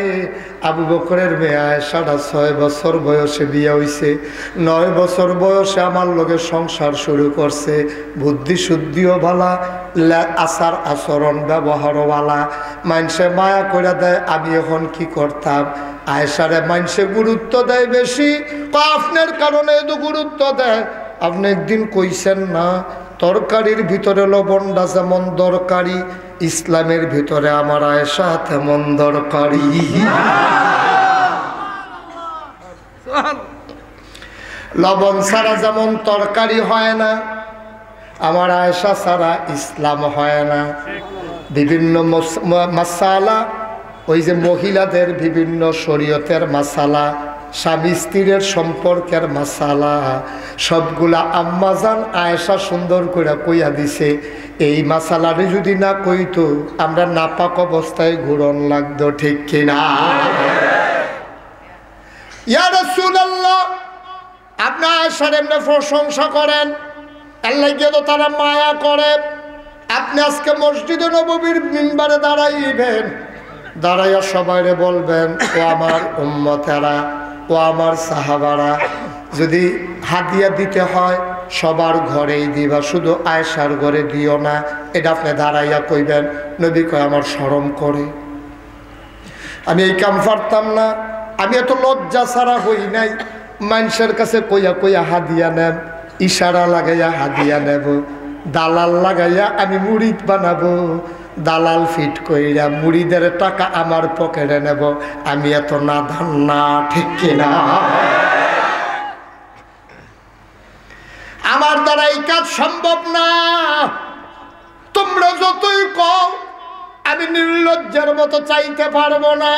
আবু বকরের মেয়ে আয়েশাটা 6 বছর বয়সে বিয়ে হইছে, 9 বছর বয়সে আমার লগে সংসার শুরু করছে। বুদ্ধি শুদ্ধিও ভালা, আচার আচরণ ব্যবহারও ভালা, মানুষে মায়া করে দেয়। আমি এখন কি করতাম? আয়েশারে মানুষে গুরুত্ব দেয় বেশি, আপনার কারণে এত গুরুত্ব দেয়। আপনি একদিন কইছেন না তরকারির ভিতরে লবণটা যেমন দরকারি, ইসলামের ভিতরে আমার আয়েশা তেমন দরকারি। লবণ ছাড়া যেমন তরকারি হয় না, আমার আয়েশা ছাড়া ইসলাম হয় না। বিভিন্ন মাসালা, ওই যে মহিলাদের বিভিন্ন শরীয়তের মাসালা, স্বামী স্ত্রীর সম্পর্কের মাসালা, সবগুলা আম্মাজান আয়েশা সুন্দর করে কইয়া দিছে। এই মাসালারে যদি না কইতো আমরা নাপাক অবস্থায় ঘুরন লাগতো, ঠিক কিনা? ইয়া রাসূলুল্লাহ, আপনি আয়েশার এমনি প্রশংসা করেন, আল্লাহ গিয়ে তো তারা মায়া করে। আপনি আজকে মসজিদে নববীর মিম্বারে দাঁড়াইবেন, দাঁড়াইয়া সবাইরে বলবেন, ও আমার উম্মতেরা, ও আমার সাহাবারা, যদি হাদিয়া দিতে হয় সবার ঘরেই দিবা, শুধু আয়েশার ঘরে দিও না। এটা আপনি দাঁড়াইয়া কইবেন। নবী কয়, আমার শরম করে, আমি এই কাম পারতাম না, আমি এত লজ্জা ছাড়া হই নাই। মানুষের কাছে কইয়া কইয়া হাদিয়া নেব, ইশারা লাগাইয়া হাদিয়া নেব, দালাল লাগাইয়া আমি মুরিদ বানাবো, দালাল ফিট কইরা মুরিদের টাকা আমার পকেটে নেব। আমি এত নাদান না, ঠিক কিনা? আমার দ্বারা এই কাজ সম্ভব না। তোমরা যতই কও আমি নির্লজ্জের মতো চাইতে পারবো না।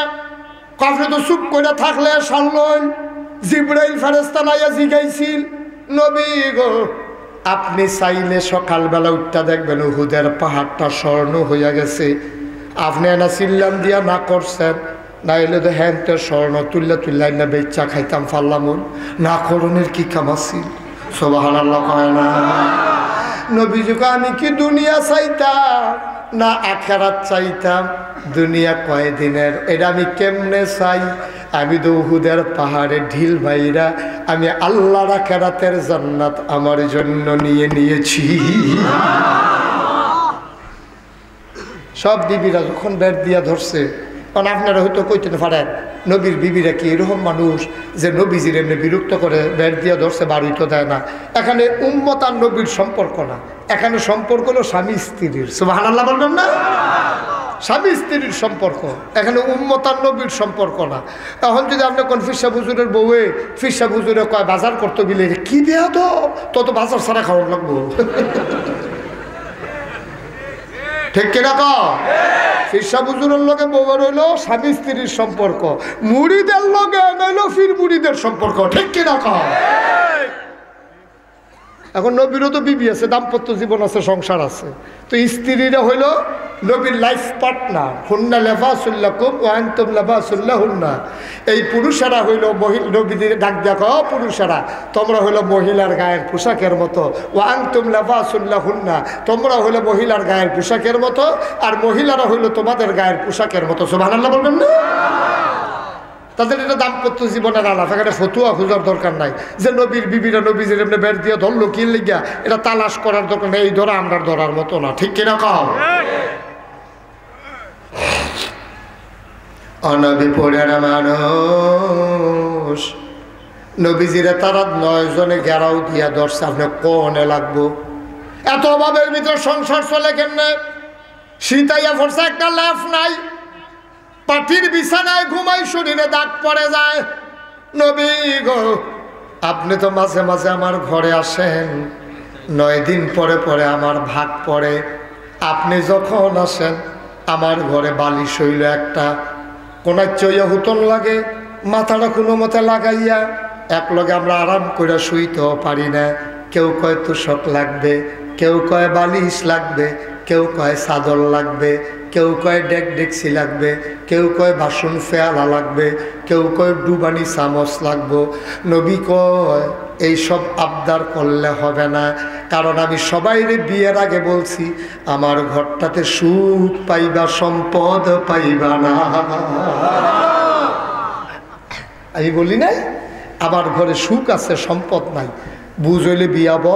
কখনো তো চুপ করে থাকলে সাল্লই জিবরাইল ফেরেশতা নাইয়া জিগাইছিল, নবী গো আপনি চাইলে সকালবেলা উঠটা দেখবেন উহুদের পাহাড়টা স্বর্ণ হইয়া গেছে। আপনি না চিল্লাম দিয়া না করছেন, না এলে তো হ্যাঁ তো স্বর্ণ তুল্লা তুল্লাই না বেচা খাইতাম ফাল্লামুন না করণের কি কামাসি সুবহানাল্লাহ কয় না। নবীজিকে আমি কি দুনিয়া চাইতাম না আখিরাত চাইতাম? দুনিয়া কয়দিনের, এটা আমি কেমনে চাই? আমি তো উহুদের পাহাড়ে ঢিল মাইরা আমি আল্লাহর আখিরাতের জান্নাত আমার জন্য নিয়ে নিয়েছি। সব বিবিরা যখন বের দিয়া ধরছে, কারণ আপনারা হয়তো কইতে পারেন নবীর বিবিরা কি এরকম মানুষ যে নবীজির এমনি বিরক্ত করে বের দিয়া ধরছে, বাড়ি তো দেয় না। এখানে উম্মত আর নবীর সম্পর্ক না, এখানে সম্পর্ক হলো স্বামী স্ত্রীর। সুবহানাল্লাহ বলবেন না? স্বামী স্ত্রীর সম্পর্ক, এখানে উম্মত আর নবীর সম্পর্ক না। এখন যদি আপনি কোন ফিরসা হুজুরের বউয়ে ফিরসা হুজুরে কয় বাজার করতে গেলে কি দেয়া তো তত বাজার ছাড়া খাওয়ান লাগবো, ঠিক কিনা ক? ফিরসা হুজুরের লগে বউয়ের হইলো স্বামী স্ত্রীর সম্পর্ক, মুড়িদের লগে হইলো ফির মুড়িদের সম্পর্ক, ঠিক কিনা ক? এখন নবীরও তো বিবি আছে, দাম্পত্য জীবন আছে, সংসার আছে। তো স্ত্রীরা হইল নবীর লাইফ পার্টনার। হুন্না লিবাসুল্লাকুম ওয়া আনতুম লিবাসুল্লাহুন্না। এই পুরুষেরা হইল নবীদের ডাক দেখো, পুরুষেরা তোমরা হইল মহিলার গায়ের পোশাকের মতো। ওয়া আনতুম লিবাসুল্লাহুন্না, তোমরা হইল মহিলার গায়ের পোশাকের মতো, আর মহিলারা হইল তোমাদের গায়ের পোশাকের মতো। সুবহানাল্লাহ বলবেন না? তাদের এটা দাম্পত্য জীবনের আলাপ, এখানে ফতুয়া খোঁজার দরকার নাই যে নবীর বিবিরা নবীজির এমনি বের দিয়ে ধরলো কি লিগা, এটা তালাশ করার দরকার নেই। এই ধরা আমরা ধরার মতো না, ঠিক কিনা কও? অনবী পড়েন মানুষ নবীজিরা তারা 9 জনে ঘেরাও দিয়া ধরছে, আপনি কোনে লাগবো? এত অভাবের ভিতরে সংসার চলে কেমনে? শীতাইয়া ফরসা একটা লাফ নাই, পাটির বিছানায় ঘুমাই, শরীরে দাগ পড়ে যায়। নবী গো, আপনি তো মাঝে মাঝে আমার ঘরে আসেন, 9 দিন পরে পরে আমার ভাগ পড়ে। আপনি যখন আসেন আমার ঘরে বালিশ হইল একটা, কোনার চইয়া হুতন লাগে, মাথাটা কোনো মতে লাগাইয়া এক লগে আমরা আরাম করে শুইতেও পারি না। কেউ কয় তোষক লাগবে, কেউ কয় বালিশ লাগবে, কেউ কয় চাদর লাগবে, কেউ কয় ডেকডেকসি লাগবে, কেউ কয় বাসন ফেয়ালা লাগবে, কেউ কয় ডুবানি চামচ লাগবো। নবী কয় এইসব আবদার করলে হবে না, কারণ আমি সবাইরে বিয়ের আগে বলছি আমার ঘরটাতে সুখ পাইবা, সম্পদ পাইবা না। আমি বলি নাই আমার ঘরে সুখ আছে সম্পদ নাই, বুঝ হইলে বিয়াব,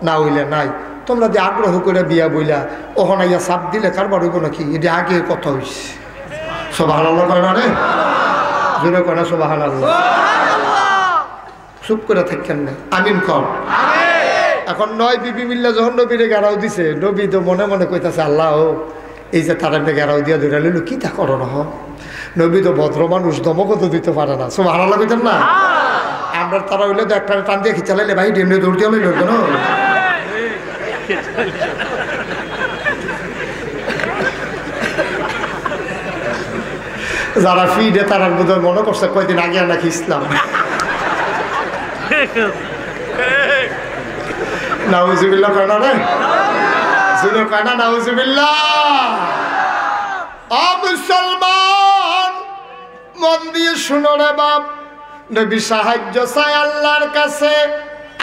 না হইলে নাই। তোমরা যে আগ্রহ করে বিয়া বইলা ওখানাইয়া চাপ দিলে কারবার হইব নাকি? এটা আগে কথা হইছে। সুবহানাল্লাহ কয় না রে? জোরে কয় না সুবহানাল্লাহ? চুপ করে থাকেন না, আমিন কর। এখন 9 বিবি মিল্লা যখন নবীরে গেরাও দিছে, নবী তো মনে মনে কইতাছে আল্লাহ এই যে তারা গেরাও দিয়া ধরে লইল কি তা করো না। নবী তো ভদ্র মানুষ, দমকও তো দিতে পারে না। সুবহানাল্লাহ কইতেন না? আমরা তারা হইলে তো একটা টান দিয়ে খিচালাইলে ভাই ডেমনে দৌড় দিয়ে লইল কেন? যারা ফিডে তারা বোধহয় মনে করছে কয়দিন আগে নাকি ইসলাম। নাউজুবিল্লাহ কয় না রে? জুনে কয় না নাউজুবিল্লাহ? মুসলমান মন দিয়ে শুনো রে বাপ, নবী সাহায্য চাই আল্লাহর কাছে।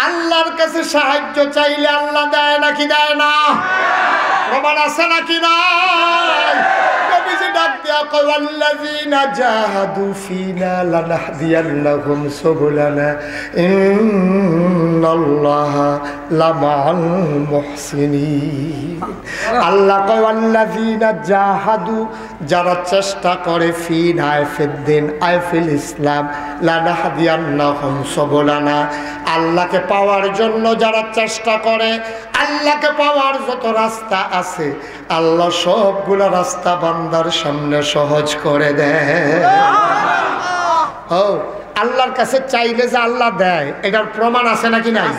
আল্লাহর কাছে সাহায্য চাইলে আল্লাহ দেয় নাকি দেয় না? প্রমাণ আছে নাকি নাই? নবীজি ডাক দিয়া কয় ওয়াল্লাযীনা জাহাদু ফীনা লানাহদিয়ান্নাহুম সুবুলানা ইন্নাল্লাহা লামাআল মুহসিনিন। আল্লাহ কয় ওয়াল্লাযীনা জাহাদু, যারা চেষ্টা করে, ফীনা ফিদ্দিন আইফিল ইসলাম, লানাহদিয়ান্নাহুম সুবুলানা, আল্লাহকে পাওয়ার জন্য যারা চেষ্টা করে, আল্লাহকে পাওয়ার যত রাস্তা আছে আল্লাহ সবগুলো রাস্তা বান্দার সামনে সহজ করে দেয়। ও আল্লাহর কাছে চাইলে যে আল্লাহ দেয়, এটার প্রমাণ আছে নাকি নাই?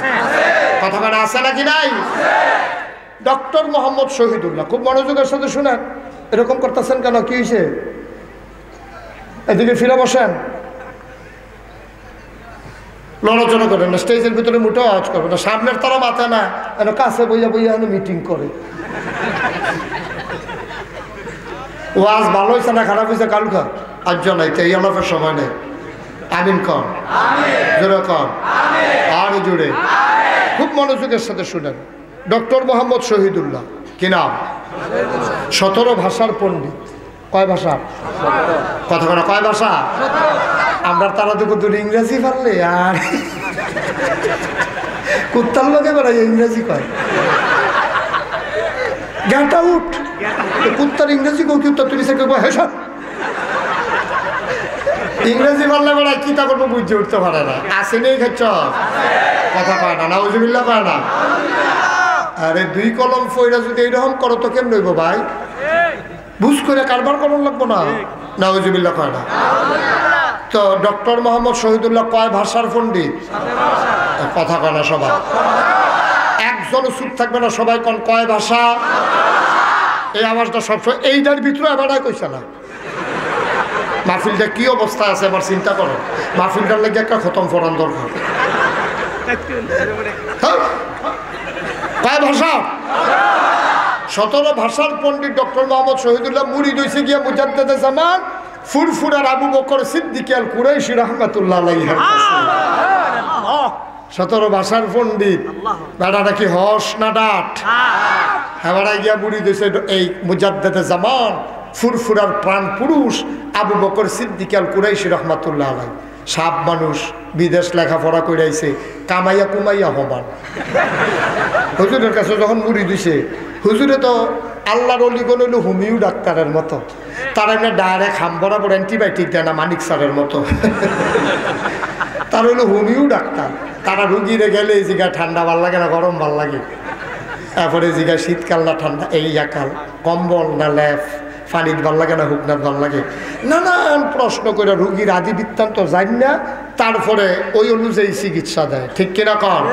কথা বলা আছে নাকি নাই? ডক্টর মোহাম্মদ শহীদুল্লাহ, খুব মনোযোগের সাথে শুনেন। এরকম করতেছেন কেন? কি হয়েছে? এদিকে ফিরে বসেন, লড়াচড়া করেন না, স্টেজের ভিতরে মুঠো আওয়াজ করবে না, সামনের তারা মাথা না, কাছে বইয়া বইয়া মিটিং করে। ওয়াজ ভালো হয়েছে না খারাপ হয়েছে কালকা আর জানাইতে এই আলাপের সময় নেই। আমিন কন, জোরে কন, আর জোরে, খুব মনোযোগের সাথে শুনেন। ডক্টর মোহাম্মদ শহীদুল্লাহ, কি নাম? 17 ভাষার পণ্ডিত। কয় ভাষা? কথা বলা, কয় ভাষা? আমরা তারা তো কত ইংরেজি পারলে আর কুত্তার লোকে বেড়াই ইংরেজি কয়। গেট আউট, কুত্তার ইংরেজি কো কুত্তা তুমি সে কেউ হেসব ইংরেজি বললে বেড়ায় কি তা করবো বুঝতে উঠতে পারে না। আসে নেই খাচ্ছ কথা কয় না, নাউজুবিল্লাহ কয় না। আরে 2 কলম ফইরা যদি এইরকম করো তো কেমন হইব ভাই? বুঝ করে কারবার করার লাগবো না, নাউজুবিল্লাহ কয় না। তো ডক্টর মোহাম্মদ শহীদুল্লাহ কয় ভাষার পণ্ডিত? কথা কয় না সবাই, একজনও চুপ থাকবে না, সবাই কোন কয় ভাষা? এই আওয়াজটা সবসময় এইটার ভিতরে এবার কইছে না। মাহফিলটা কি অবস্থা আছে এবার চিন্তা করো। মাহফিলটার লেগে একটা খতম ফরান দরকার। কয় ভাষা? 17 ভাষার পণ্ডিত ডক্টর মোহাম্মদ শহীদুল্লাহ মুরিদ হইছে গিয়া মুজাদ্দেদে জামান ফুরফুরার আবু বকর সিদ্দিক আল কুরাইশি রাহমাতুল্লাহ আলাইহি। 17 ভাষার পণ্ডিত, বেড়াটা কি হস না ডাট? হেবাড়ায় গিয়া মুরিদ হইছে এই মুজাদ্দেদে জামান ফুরফুরার প্রাণ পুরুষ আবু বকর সিদ্দিক আল কুরাইশি রাহমাতুল্লাহ আলাইহি। সাপ মানুষ, বিদেশ লেখাপড়া করে আইছে, কামাইয়া কুমাইয়া হবান। হুজুরের কাছে যখন মুড়ি দিছে, হুজুরে তো আল্লাহর অলিগণ হইল হোমিও ডাক্তারের মতো, তারা এমনি ডাইরেক্ট হাম বরাবর অ্যান্টিবায়োটিক দেয় না মানিক স্যারের মতো। তার হইলো হোমিও ডাক্তার। তারা রুগীরে গেলে এই জায়গায় ঠান্ডা ভাল লাগে না গরম ভাল লাগে, তারপরে এই জায়গায় শীতকাল না ঠান্ডা, এই একাল কম্বল না ল্যাপ, পানির ভাল লাগে না হুকনার ভাল লাগে, নানান প্রশ্ন করে রুগীর আদি বৃত্তান্ত জানি না, তারপরে ওই অনুযায়ী চিকিৎসা দেয়। ঠিক কিনা কর?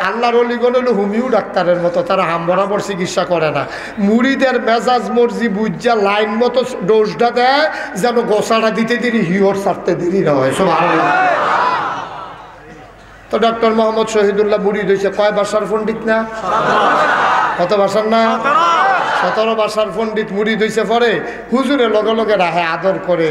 আল্লাহর অলিগণ হলো হোমিও ডাক্তারের মতো, তারা হাম বরাবর চিকিৎসা করে না। মুড়িদের মেজাজ মর্জি বুঝা লাইন মতো ডোজটা দেয়, যেন গোসাটা দিতে দেরি হিওর ছাড়তে দেরি না হয়। সব তো ডক্টর মোহাম্মদ শহীদুল্লাহ মুরিদ হয়েছে কয় ভাষার পণ্ডিত না? কত ভাষার না? 17 ভাষার পণ্ডিত মুরিদ হয়েছে। পরে হুজুরে লগে লগে রাহে আদর করে।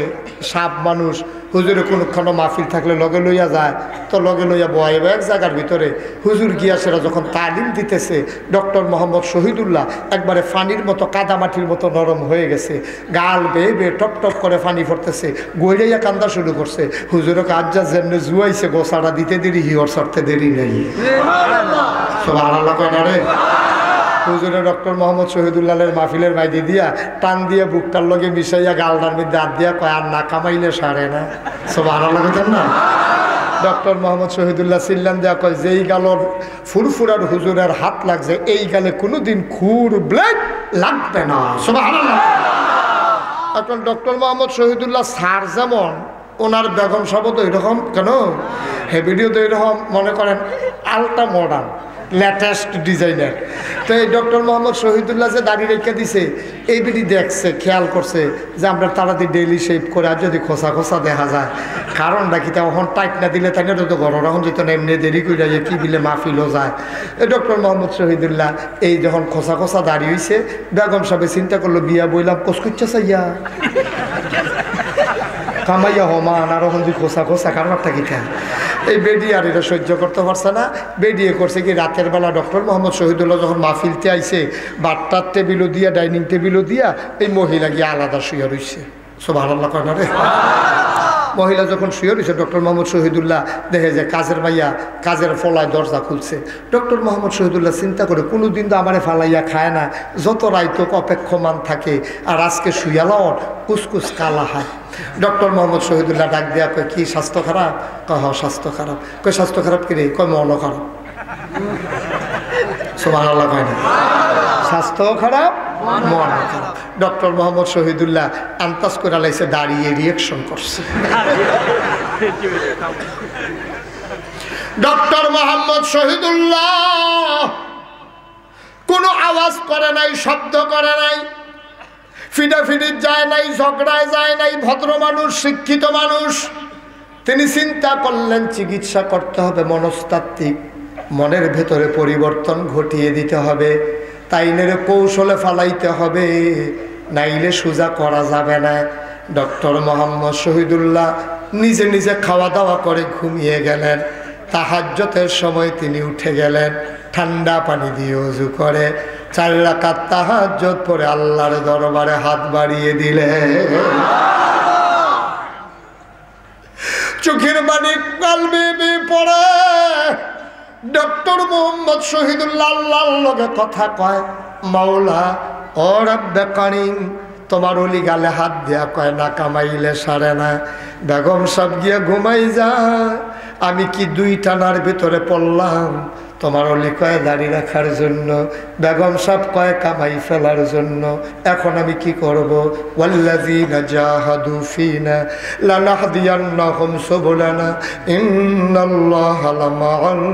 সাপ মানুষ, হুজুরে কোনোক্ষণ মাহফিল থাকলে লগে লইয়া যায়, তো লগে লইয়া বয়াইব এক জায়গার ভিতরে। হুজুর গিয়া সেরা যখন তালিম দিতেছে, ডক্টর মোহাম্মদ শহীদুল্লাহ একবারে ফানির মতো কাদামাটির মতো নরম হয়ে গেছে, গাল বেয়ে বেয়ে টপ টপ করে পানি পড়তেছে, গইড়াইয়া কান্দা শুরু করছে। হুজুরে কাজ্জা যেমনি জুয়াইছে, গোসাটা দিতে দেরি হিওর সরতে দেরি নেই। সব আল্লাহ কয় না রে। হুজুরে ডক্টর মোহাম্মদ শহীদুল্লাহের মাহফিলের বাইদি দিয়া টান দিয়ে বুকটার লগে মিশাইয়া গালটার মধ্যে হাত দিয়া কয় আর না কামাইলে সারে না। সব আড়া লাগতেন না। ডক্টর মোহাম্মদ শহীদুল্লাহ চিল্লান দেয়া কয় যেই গালর ফুরফুরার হুজুরের হাত লাগছে, এই গালে কোনোদিন খুর ব্লেড লাগবে না। সব আড়া লাগে। এখন ডক্টর মোহাম্মদ শহীদুল্লাহ স্যার যেমন, ওনার বেগম সাহেবও এরকম, কেন হে ভিডিও তো এরকম মনে করেন আলট্রা মডার্ন লেটেস্ট ডিজাইনার। তো এই ডক্টর মোহাম্মদ শহীদুল্লাহ যে দাড়ি রেখে দিছে, এই বিডি দেখছে, খেয়াল করছে যে আমরা তাড়াতাড়ি ডেইলি শেভ করে আর যদি খোসা খোসা দেখা যায়, কারণটা কি তখন টাইট না দিলে তাই না তো ঘর রাখুন যেত না, এমনি দেরি করে যায় কি বিলে মাহফিলও যায়। এই ডক্টর মোহাম্মদ শহীদুল্লাহ এই যখন খোসা খোসা দাড়ি হয়েছে, বেগম সাহেব চিন্তা করলো বিয়া বইলাম কোস করছে চাইয়া কামাইয়া হমান আর এখন তুই খোসা খোসা কারণটা কি থাকে। এই বেডি আর এটা সহ্য করতে পারছে না, বেডিয়ে করছে কি রাতের বেলা ডক্টর মোহাম্মদ শহীদুল্লাহ যখন মাহফিলতে আইছে, বাট্টার টেবিলও দিয়া ডাইনিং টেবিলও দিয়া এই মহিলা গিয়ে আলাদা শুয়ে রয়েছে। সুবহানাল্লাহ কয় না রে। মহিলা যখন শুয়ে রয়েছে, ডক্টর মোহাম্মদ শহীদুল্লাহ দেখে যে কাজের ভাইয়া কাজের ফলায় দরজা খুলছে। ডক্টর মোহাম্মদ শহীদুল্লাহ চিন্তা করে কোনোদিন তো আমারে ফালাইয়া খায় না, যত রাইতক অপেক্ষমান থাকে, আর আজকে শুয়ালাও কুসকুস কালা হয়। ডক্টর মোহাম্মদ শহীদুল্লাহ ডাক দেয়া কয় কি স্বাস্থ্য খারাপ? কয় হ স্বাস্থ্য খারাপ। কয় স্বাস্থ্য খারাপ কি রে? কয় মনও খারাপ। সুবহানাল্লাহ কয় না। স্বাস্থ্য খারাপ, মন খারাপ। ডক্টর মোহাম্মদ শহীদুল্লাহ আন্তাজ করে লাইছে, দাঁড়িয়ে রিয়েকশন করছে। ডক্টর মোহাম্মদ শহীদুল্লাহ কোনো আওয়াজ করে নাই, শব্দ করে নাই, ফিডাফিডি যায় নাই, ঝগড়ায় যায় নাই, ভদ্র মানুষ, শিক্ষিত মানুষ। তিনি চিন্তা করলেন চিকিৎসা করতে হবে মনস্তাত্ত্বিক, মনের ভেতরে পরিবর্তন ঘটিয়ে দিতে হবে, তাইনের কৌশলে ফালাইতে হবে, নাইলে সোজা করা যাবে না। ডক্টর মোহাম্মদ শহীদুল্লাহ নিজে নিজে খাওয়া দাওয়া করে ঘুমিয়ে গেলেন। তাহাজ্জুদের সময় তিনি উঠে গেলেন, ঠান্ডা পানি দিয়ে ওযু করে 4 রাকাত তাহাজ্জুদ পড়ে আল্লাহর দরবারে হাত বাড়িয়ে দিলেন। চোখের পানি কালবে পড়ে ডক্টর মোহাম্মদ শহীদুল্লাহ আল্লাহর লগে কথা কয়, মাওলা ও রব্বে কারীম, তোমার ওলি গালে হাত দিয়া কয় না কামাইলে সারে না। বেগম সব গিয়া ঘুমাই যায়, আমি কি 2 টানার ভিতরে পড়লাম। তোমার ওলি কয় দাড়ি রাখার জন্য, বেগম সব কয় কামাই ফেলার জন্য। এখন আমি কি করব? ওয়াল্লাযীনা জাহাদু ফীনা লানাহদিয়ান্নাহুম সুবুলানা ইন্নাল্লাহা লামাআল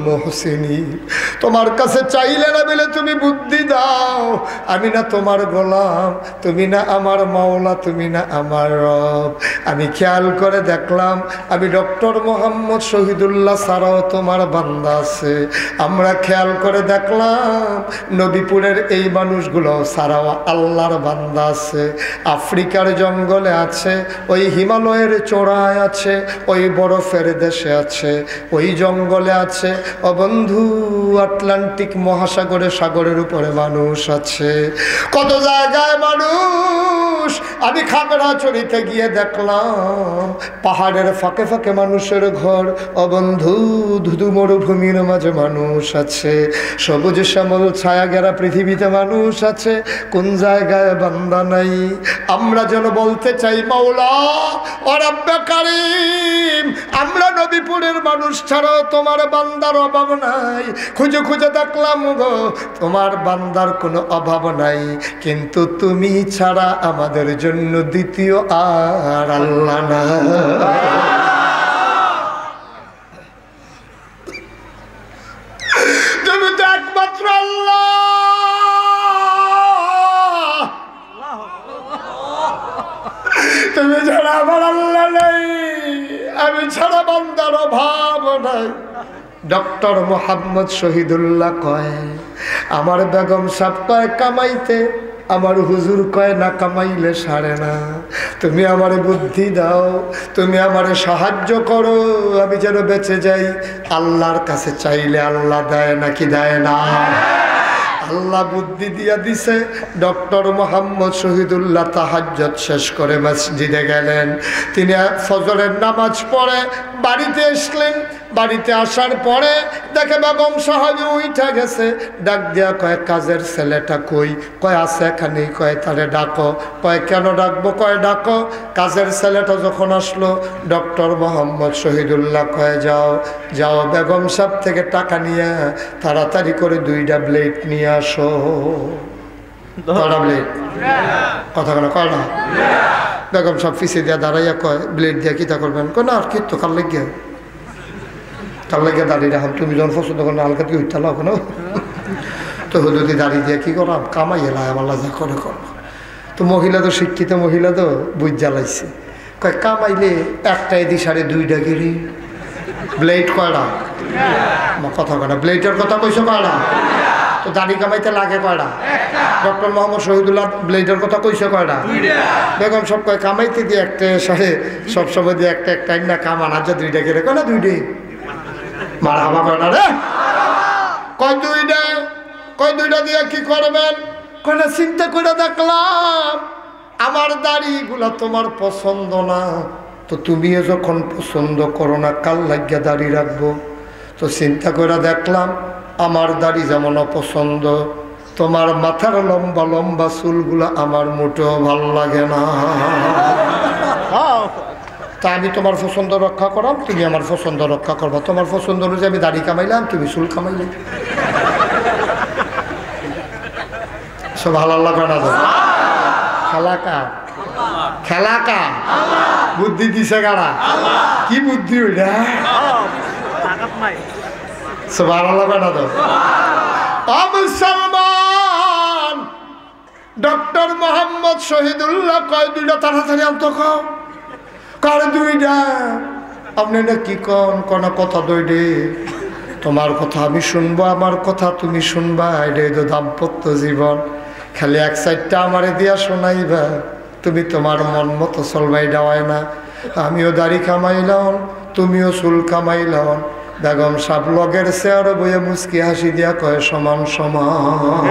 মুহসিনিন। তোমার কাছে চাইলে না বলে তুমি বুদ্ধি দাও। আমি না তোমার গোলাম, তুমি না আমার মাওলা, তুমি না আমার রব। আমি খেয়াল করে দেখলাম আমি ডক্টর মোহাম্মদ শহীদুল্লাহ ছাড়াও তোমার বান্দা আছে। আমরা খেয়াল করে দেখলাম নবীপুরের এই মানুষগুলো ছাড়াও আল্লাহর বান্দা আছে। আফ্রিকার জঙ্গলে আছে, ওই হিমালয়ের চূড়ায় আছে, ওই বরফের দেশে আছে, ওই জঙ্গলে আছে। ও বন্ধু, আটলান্টিক মহাসাগরে সাগরের উপরে মানুষ আছে, কত জায়গায় মানুষ। আমি খাগড়াছড়িতে গিয়ে দেখলাম পাহাড়ের ফাঁকে ফাঁকে মানুষের ঘর। ও বন্ধু, ধুধু মরুভূমির মাঝে মানুষ আছে, সবুজ শ্যামল ছায়া ঘেরা পৃথিবীতে মানুষ আছে। কোন জায়গায় বান্দা নাই? আমরা যেন বলতে চাই, মাওলা ও রব্বে কারীম, আমরা নবীপুরের মানুষ ছাড়াও তোমার বান্দার অভাব নাই। খুঁজে খুঁজে দেখলাম গো, তোমার বান্দার কোনো অভাব নাই, কিন্তু তুমি ছাড়া আমাদের জন্য দ্বিতীয় আর আল্লাহ না। তুমি তো একমাত্র আল্লাহ, তুমি ছাড়া আমার আল্লাহ নাই, আমি ছাড়া বান্দার অভাব নাই। ডক্টর মোহাম্মদ শহীদুল্লাহ কয়, আমার বেগম সাহেব কয় কামাইতে, আমার হুজুর কয় না কামাইলে সারে না। তুমি আমারে বুদ্ধি দাও, তুমি আমারে সাহায্য করো, আমি যেন বেঁচে যাই। আল্লাহর কাছে চাইলে আল্লাহ দেয় নাকি দেয় না? আল্লাহ বুদ্ধি দিয়া দিছে। ডক্টর মোহাম্মদ শহীদুল্লাহ তাহাজ্জুদ শেষ করে মসজিদে গেলেন। তিনি ফজরের নামাজ পড়ে বাড়িতে আসলেন। বাড়িতে আসার পরে দেখে বেগম সাহেব উঠে গেছে। ডাক দিয়া কয়, কাজের ছেলেটা কই? কয় আছে এখানেই। কয় তারে ডাকো। কয় কেন ডাকবো? কয় ডাকো। কাজের ছেলেটা যখন আসলো, ডক্টর মোহাম্মদ শহীদুল্লাহ কয়, যাও যাও বেগম সাহেব থেকে টাকা নিয়ে তাড়াতাড়ি করে 2টা ব্লেড নিয়ে আসো। কয়টা ব্লেড? কথা কেন কয় না? বেগম সাহেব ফিসে দিয়া দাঁড়াইয়া কয়, ব্লেড দিয়া কিতা করবেন? কয় না আর কি তো, কার লাগিয়া কার লাগিয়া দাঁড়িয়ে রাখুন, তুমি যখন পছন্দ করেন হালকা কি হইতে লাভ না। তো হুদুদি দাঁড়িয়ে দিয়ে কি করাম, কামাই এলাই আমার যা করে করবো। তো মহিলা তো শিক্ষিত মহিলা তো বুঝ জ্বালাইছে। কয় কামাইলে একটা এদি 2.5 গিরি ব্লেড কয়টা? কথা কয়টা? ব্লেডের কথা কইছো কয়টা? তো দাড়ি কামাইতে লাগে কয়টা? ডক্টর মোহাম্মদ শহীদুল্লাহ ব্লেডের কথা কইছো কয়টা? বেগম সব কয় কামাইতে দিয়ে একটা সবসময় দিয়ে একটা একটা না কামান আজ 2টা গেলে কয় না 2টা মার হাবা কয়টা রে? কয় 2টা। কয় 2টা দিয়ে কি করবেন? কয় না চিন্তা করে দেখলাম আমার দাড়িগুলা তোমার পছন্দ না, তো তুমিও যখন পছন্দ করো না কাল লাগিয়া দাড়ি রাখবো। তো চিন্তা করে দেখলাম আমার দাড়ি যেমন অপছন্দ, তোমার মাথার লম্বা লম্বা চুলগুলা আমার মোটেও ভালো লাগে না। তা আমি তোমার পছন্দ রক্ষা করাম, তুমি আমার পছন্দ রক্ষা করবা। তোমার পছন্দ অনুযায়ী আমি দাড়ি কামাইলাম, তুমি চুল কামাইলে। সব ভালো লাগে না? খেলাকা খেলাকা বুদ্ধি দিছে কারা? কি বুদ্ধি ওইটা? সব ভালো লাগে না তো? মুসলমান ডক্টর মোহাম্মদ শহীদুল্লাহ কয় 2টা তাড়াতাড়ি আনতো। খাও কার 2টা? আপনি না কি কন কোন কথা? 2টা তোমার কথা আমি শুনবো, আমার কথা তুমি শুনবা। এটাই তো দাম্পত্য জীবন। খালি এক সাইডটা আমারে দিয়া শোনাইবা, তুমি তোমার মন মতো চলবাই দেওয়ায় না। আমিও দাড়ি কামাইলাম, তুমিও চুল কামাইলাম। বেগম সাহেব লগের চেয়ার বইয়ে মুচকি হাসি দিয়া কয় সমান সমান।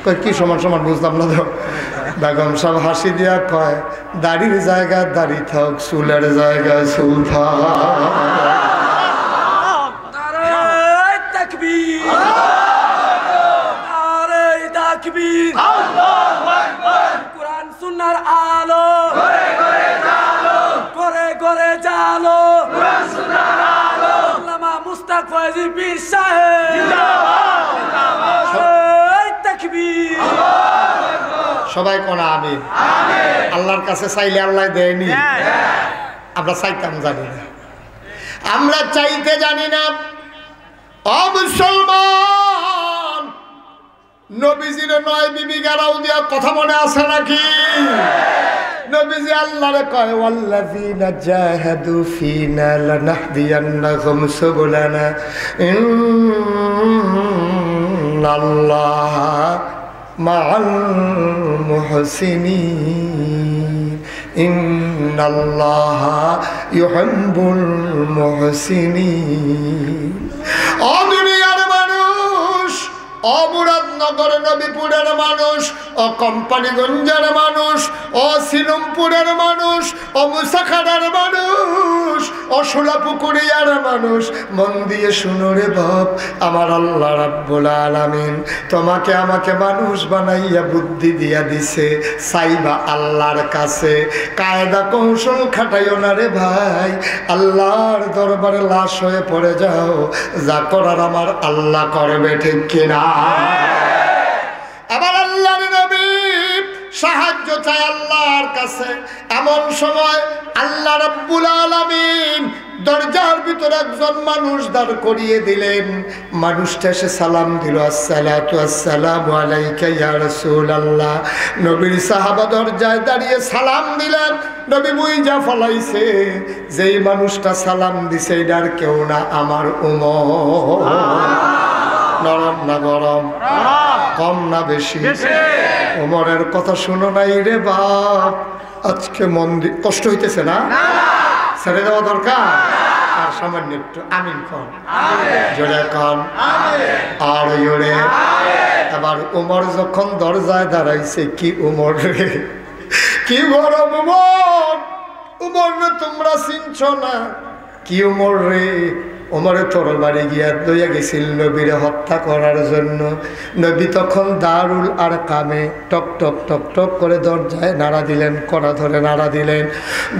কয় কি সমান সমান বুঝলাম না তো। বেগম সাহেব হাসি দিয়া কয় দাড়ির জায়গায় দাড়ি থাক, চুলের জায়গায় চুল থাক। কুরআন সুন্নাহর আলো করে করে জালো, কুরআন সুন্নাহর আলো। আল্লামা মুস্তাক ফয়জী পীর সাহেব জিন্দাবাদ জিন্দাবাদ। তাকবীর। সবাই কোন আমিন। আল্লাহর কাছে চাইলে আল্লাহ দেয়নি? আমরা চাইতাম জানি না, আমরা চাইতে জানি না। ও মুসলমান, নবীজির 9 বিবি গারাও দিয়া কথা মনে আছে নাকি? নবীজি আল্লাহরে কয় ওয়াল্লাযীনা জাহাদু ফীনা লানাহদিয়ান্নাহুম সুবুলানা ইন্নাল্লাহা মাআল মুহসিনিন ইন্নাল্লাহা ইউহিব্বুল মুহসিনিন। ও দুনিয়ার মানুষ, ও মুরাদনগর নবীপুরের মানুষ, ও কোম্পানিগঞ্জের মানুষ, ও সিলমপুরের মানুষ, ও মুসাখারার মানুষ, ও সোলাপুকুরিয়ার মানুষ, মন দিয়ে শুনো রে বাপ। আমার আল্লাহ রাব্বুল আলামিন তোমাকে আমাকে মানুষ বানাইয়া বুদ্ধি দিয়া দিছে, চাইবা আল্লাহর কাছে। কায়দা কৌশল খাটাইও না রে ভাই, আল্লাহর দরবারে লাশ হয়ে পড়ে যাও। যা করার আমার আল্লাহ করবে, ঠিক কিনা? আবার আল্লাহর নবী সাহায্য চায় আল্লাহর কাছে। এমন সময় আল্লাহ রাব্বুল আলামিন দরজার ভিতরে একজন মানুষ দাঁড় করিয়ে দিলেন। মানুষটা এসে সালাম দিল, আসসালাতু আসসালামু আলাইকা ইয়া রাসূলুল্লাহ। নবীর সাহাবা দরজায় দাঁড়িয়ে সালাম দিলেন। নবী বুইজা ফলাইছে যেই মানুষটা সালাম দিছে এটার কেউ না, আমার উমর। নরম না গরম, কম না বেশি? ওমরের কথা শুনো নাই রে বাপ। আজকে মন্দির কষ্ট হইতেছে না? ছেড়ে দেওয়া দরকার। আর সামান্য একটু আমিন কন, জোরে কন, আর জোরে। আবার উমর যখন দরজায় দাঁড়াইছে, কি উমর রে, কি গরম উমর। উমর রে তোমরা চিনছ না? কি উমর রে? ওমরে তরবারি গিয়া লইয়া গেছিল নবীরে হত্যা করার জন্য। নবী তখন দারুল আর কামে টক টক টক টক করে দরজায় নাড়া দিলেন, কড়া ধরে নাড়া দিলেন।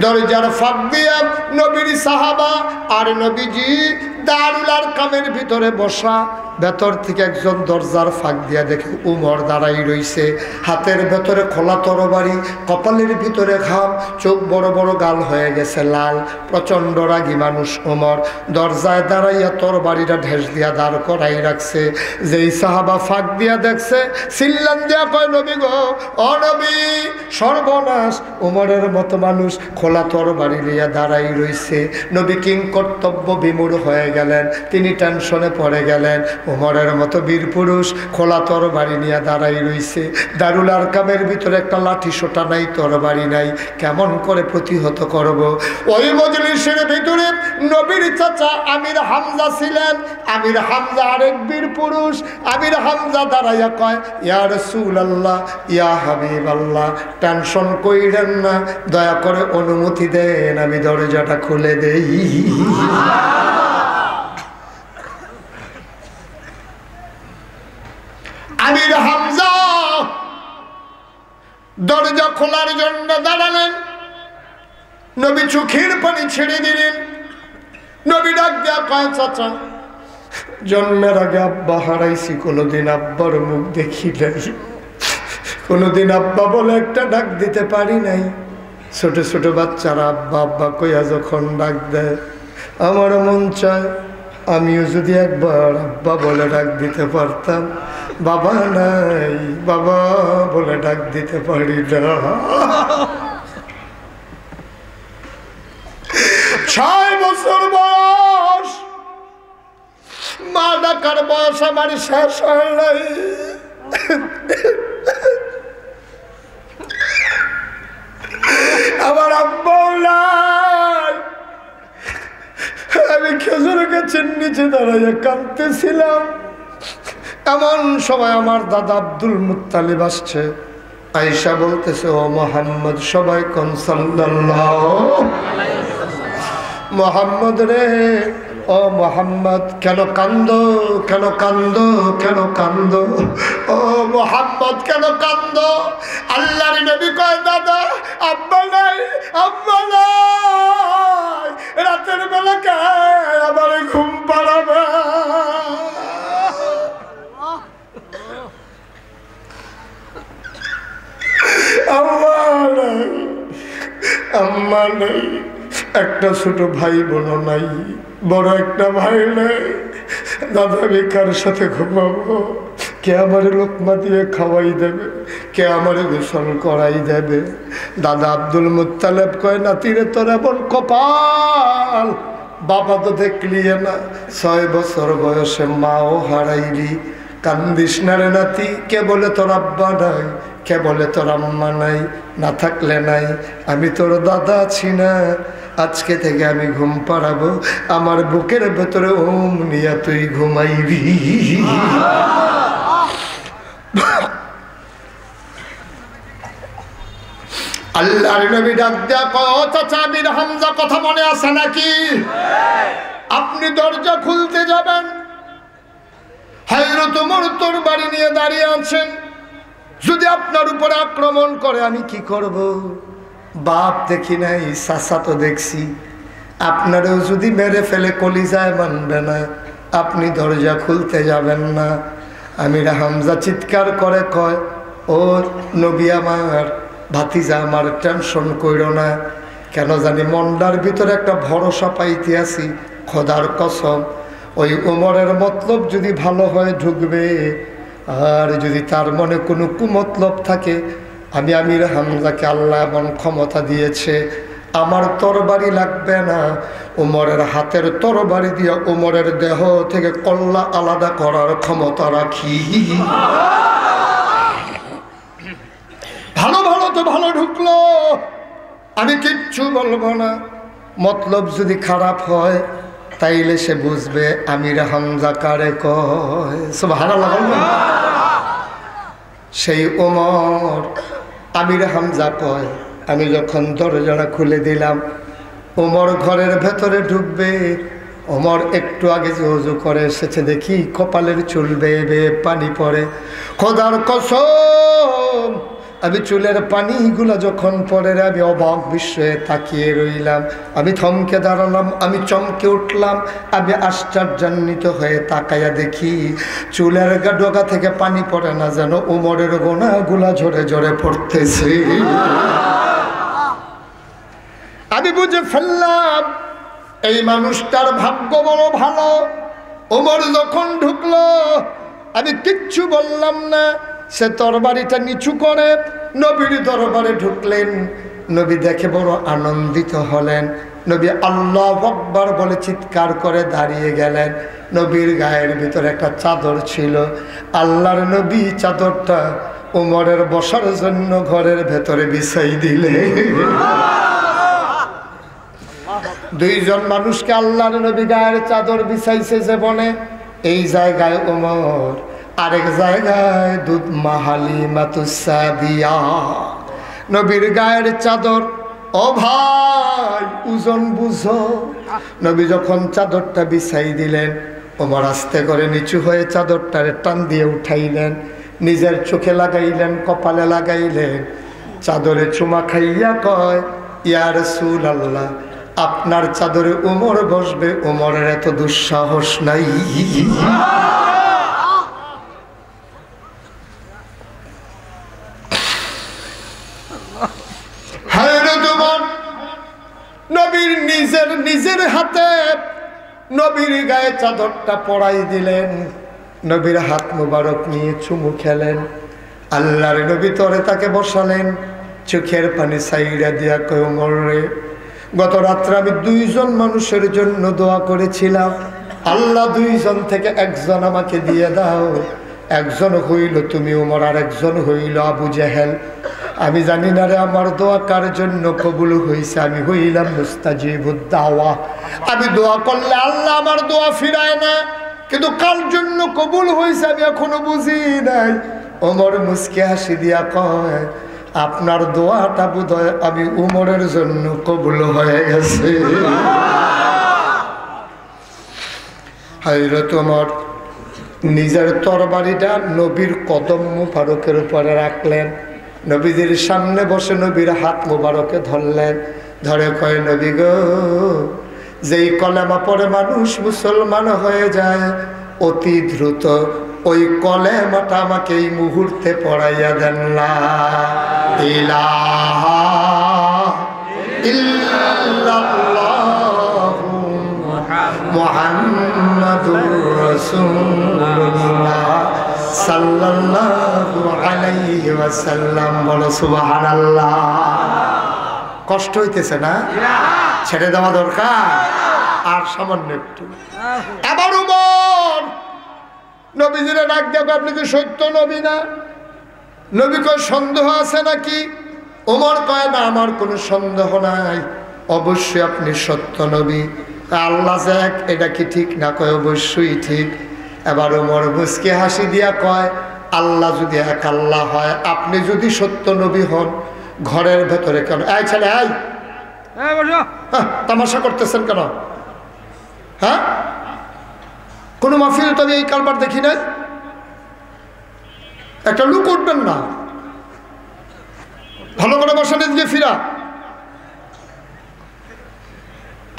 দরজার ফাঁক দিয়া নবীর সাহাবা আর নবীজি দারুল আর কামের ভিতরে বসা। ভেতর থেকে একজন দরজার ফাঁক দিয়া দেখে উমর দাঁড়াই রইছে, হাতের ভেতরে খোলা তরবারি, কপালের ভিতরে ঘাম, চোখ বড় বড়, গাল হয়ে গেছে লাল। প্রচন্ড রাগী মানুষ উমর। দরজায় দাঁড়াইয়া তরবারিটা ঢেস দিয়া দাঁড় করাই রাখছে। যেই সাহাবা ফাঁক দিয়া দেখছে, সিল্লান দিয়া কয় নবী গো, ও নবী, সর্বনাশ। উমরের মতো মানুষ খোলা তরবারি নিয়ে দাঁড়াই রইছে। নবী কিং কর্তব্য বিমূঢ় হয়ে গেলেন, তিনি টেনশনে পড়ে গেলেন। উমরের মতো বীর পুরুষ খোলা তরবারি নিয়ে দাঁড়াই রইছে। দারুল আরকামের ভিতরে একটা লাঠি সোটা নাই, তরবারি নাই, কেমন করে প্রতিহত করব? ওই মজলিসের ভিতরে নবীর চাচা আমির হামজা ছিলেন। আমির হামজা আরেক বীর পুরুষ। আমির হামজা দাঁড়াইয়া কয়, ইয়া রাসূলুল্লাহ, ইয়া হাবিবাল্লাহ, টেনশন কইরেন না, দয়া করে অনুমতি দেন, আমি দরজাটা খুলে দেই। আমির হামজা দরজা খোলার জন্য দাঁড়ালেন। নবী চোখের পানি ছেড়ে দিলেন। নবী ডাক দেয়া কয়, চাচা, জন্মের আগে আব্বা হারাইছি, কোনোদিন আব্বার মুখ দেখি নাই, কোনোদিন আব্বা বলে একটা ডাক দিতে পারি নাই। ছোট ছোট বাচ্চারা আব্বা আব্বা কইয়া যখন ডাক দেয়, আমার মন চায় আমিও যদি একবার আব্বা বলে ডাক দিতে পারতাম। বাবা নাই, বাবা বলে ডাক দিতে পারি না। 6 বছর বয়স, মা ডাকার বয়স আমার শেষ হয় নাই। নিচে দাঁড়াইয়া কাঁদতেছিলাম। এমন সময় আমার দাদা আব্দুল মুত্তালিব আসছে, আয়েশা বলতেছে, ও মুহাম্মদ, সবাই কোন সাল্লাল্লাহু মুহাম্মদ রে, ও মুহাম্মদ কেন কান্দো, কেন কান্দো, কেন কান্দো, ও মুহাম্মদ কেন কান্দো? আল্লাহর নবী কয়, দাদা আব্বা নাই, আব্বা নাই, রাতের বেলা কে আমার ঘুম পাড়াবে? আম্মা নাই, আম্মা নাই, একটা ছোট ভাই বোন নাই, বড় একটা ভাই নাই। দাদা আমি কার সাথে ঘুমাবো? কে আমার লোকমা দিয়ে খাওয়াই দেবে? কে আমার গোসল করাই দেবে? দাদা আব্দুল মুত্তালিব কয়, নাতিরে তোর এমন কপাল, বাবা তো দেখলি না, 6 বছর বয়সে মাও হারাইলি, কান্দিস না রে নাতি। কে বলে তোর আব্বা নাই, কে বলে তোর আম্মা নাই? না থাকলে নাই, আমি তোর দাদা আছি না। আজকে থেকে আমি ঘুম পাড়াবো, আমার বুকের ভেতরে ওম নিয়া তুই ঘুমাইবি। আল্লাহর নবী ডাক দিয়া কয়, ও চাচা আমির হামজা, কথা মনে আছে নাকি? আপনি দরজা খুলতে যাবেন, হযরত ওমর তরবারি নিয়ে দাঁড়িয়ে আছেন। যদি আপনার উপরে আক্রমণ করে আমি কি করব? বাপ দেখি নাই, চাচা তো দেখছি। আপনারও যদি মেরে ফেলে কলিজায় মানবে না, আপনি দরজা খুলতে যাবেন না। আমির হামজা চিৎকার করে কয়, ও নবী আমার, ভাতিজা আমার, টেনশন কইরো না। কেন জানি মন্ডার ভিতরে একটা ভরসা পাইতে আছি, খোদার কসম ওই ওমরের মতলব যদি ভালো হয় ঢুকবে, আর যদি তার মনে কোনো কুমতলব থাকে, আমি আমির হামজাকে আল্লাহ এমন ক্ষমতা দিয়েছে, আমার তরবারি লাগবে না, ওমরের হাতের তরবারি দিয়ে ওমরের দেহ থেকে কল্লা আলাদা করার ক্ষমতা রাখি। ভালো ভালো তো ভালো ঢুকলো, আমি কিচ্ছু বলবো না। মতলব যদি খারাপ হয় তাইলে সে বুঝবে আমির হামজা কারে কয়। সুবহানাল্লাহ। সেই ওমর আমির হামজা কয়, আমি যখন দরজাটা খুলে দিলাম, ওমর ঘরের ভেতরে ঢুকবে। ওমর একটু আগে যে ওযু করে এসেছে, দেখি কপালের চুল বেয়ে বেয়ে পানি পড়ে। খোদার কসম, আমি চুলের পানিগুলো যখন পড়ে আমি অবাক বিস্ময়ে তাকিয়ে রইলাম। আমি থমকে দাঁড়ালাম, আমি চমকে উঠলাম, আমি আশ্চর্যান্বিত হয়ে তাকাইয়া দেখি চুলের ডগা থেকে পানি পড়ে না, যেন ওমরের গোনাগুলা ঝরে ঝরে পড়তেছে। আমি বুঝে ফেললাম এই মানুষটার ভাগ্য বড় ভালো। ওমর যখন ঢুকলো আমি কিচ্ছু বললাম না, সে তরবারিটা নিচু করে নবীর দরবারে ঢুকলেন। নবী দেখে বড় আনন্দিত হলেন। নবী আল্লাহু আকবার বলে চিৎকার করে দাঁড়িয়ে গেলেন। নবীর গায়ের ভিতরে একটা চাদর ছিল। আল্লাহর নবী চাদরটা ওমরের বসার জন্য ঘরের ভেতরে বিছাই দিলেন। দুইজন মানুষকে আল্লাহর নবী গায়ের চাদর বিছাইছে জীবনে। এই জায়গায় ওমর, আরেক জায়গায় দুধ হালিমাতুস সাদিয়া। নবীর গায়ের চাদর, ও ভাই ওজন বুঝো। নবী যখন চাদরটা বিছাই দিলেন, ওমর আস্তে করে নিচু হয়ে চাদরটারে টান দিয়ে উঠাইলেন, নিজের চোখে লাগাইলেন, কপালে লাগাইলেন। চাদরে চুমা খাইয়া কয়, ইয়া রাসূলুল্লাহ, আপনার চাদরে ওমর বসবে, ওমরের এত দুঃসাহস নাই। নবীর নিজের হাতে নবীর গায়ে চাদরটা পরাই দিলেন। নবীর হাত মুবারক নিয়ে চুমু খেলেন। আল্লাহর নবী তরে তাকে বসালেন, চোখের পানি সাইরা দিয়া কয়, ওমর রে, গত রাত্রে আমি দুইজন মানুষের জন্য দোয়া করেছিলাম, আল্লাহ দুইজন থেকে একজন আমাকে দিয়ে দাও। একজন হইল তুমি ওমর, আর একজন হইল আবু জেহেল। আমি জানি না রে আমার দোয়া কার জন্য কবুল হয়েছে। আমি হইলাম মুস্তাজিবুদ দাওয়া। আমি দোয়া করলে আল্লাহ আমার দোয়া ফিরায় না, কিন্তু কার জন্য কবুল হয়েছে আমি এখনো বুঝি নাই। ওমর মুস্কি হাসি দিয়া কয়, আপনার দোয়াটা বোধহয় আমি উমরের জন্য কবুল হয়ে গেছে। হযরত ওমর নিজের তরবারিটা নবীর কদম মুবারকের উপরে রাখলেন, নবীজির সামনে বসে নবীর হাত মুবারকে ধরলেন, ধরে কয়, নবী গো, যেই কলেমা পড়ে মানুষ মুসলমান হয়ে যায় অতি দ্রুত, ওই কলেমাটা আমাকে এই মুহূর্তে পড়াইয়া দেন। লা ইলাহা ইল্লাল্লাহু মুহাম্মাদুর রাসূলুল্লাহ সাল্লাল্লাহু আলাইহি ওয়াসাল্লাম। বলো সুবহানাল্লাহ। কষ্ট হইতেছে না? ছেড়ে দেওয়া দরকার আর সামান্য একটু। এবার উমর নবীজিরে ডাক দেখো, আপনি কি সত্য নবী না? নবী কয়, সন্দেহ আছে নাকি? ওমর কয়, না, আমার কোনো সন্দেহ নাই, অবশ্যই আপনি সত্য নবী। আল্লাহ যাক, এটা কি ঠিক না? কয়, অবশ্যই ঠিক। এবার ওমর মুস্কি হাসি দিয়া কয়, আল্লাহ যদি এক আল্লাহ হয়, আপনি যদি সত্য নবী হন, ঘরের ভেতরে কেন এই ছেলে, এই তামাশা করতেছেন কেন? হ্যাঁ, কোন মাহফিল তো আমি এই কারবার দেখি নাই। একটা লুক উঠবেন না, ভালো করে বসান, এদিকে ফিরা।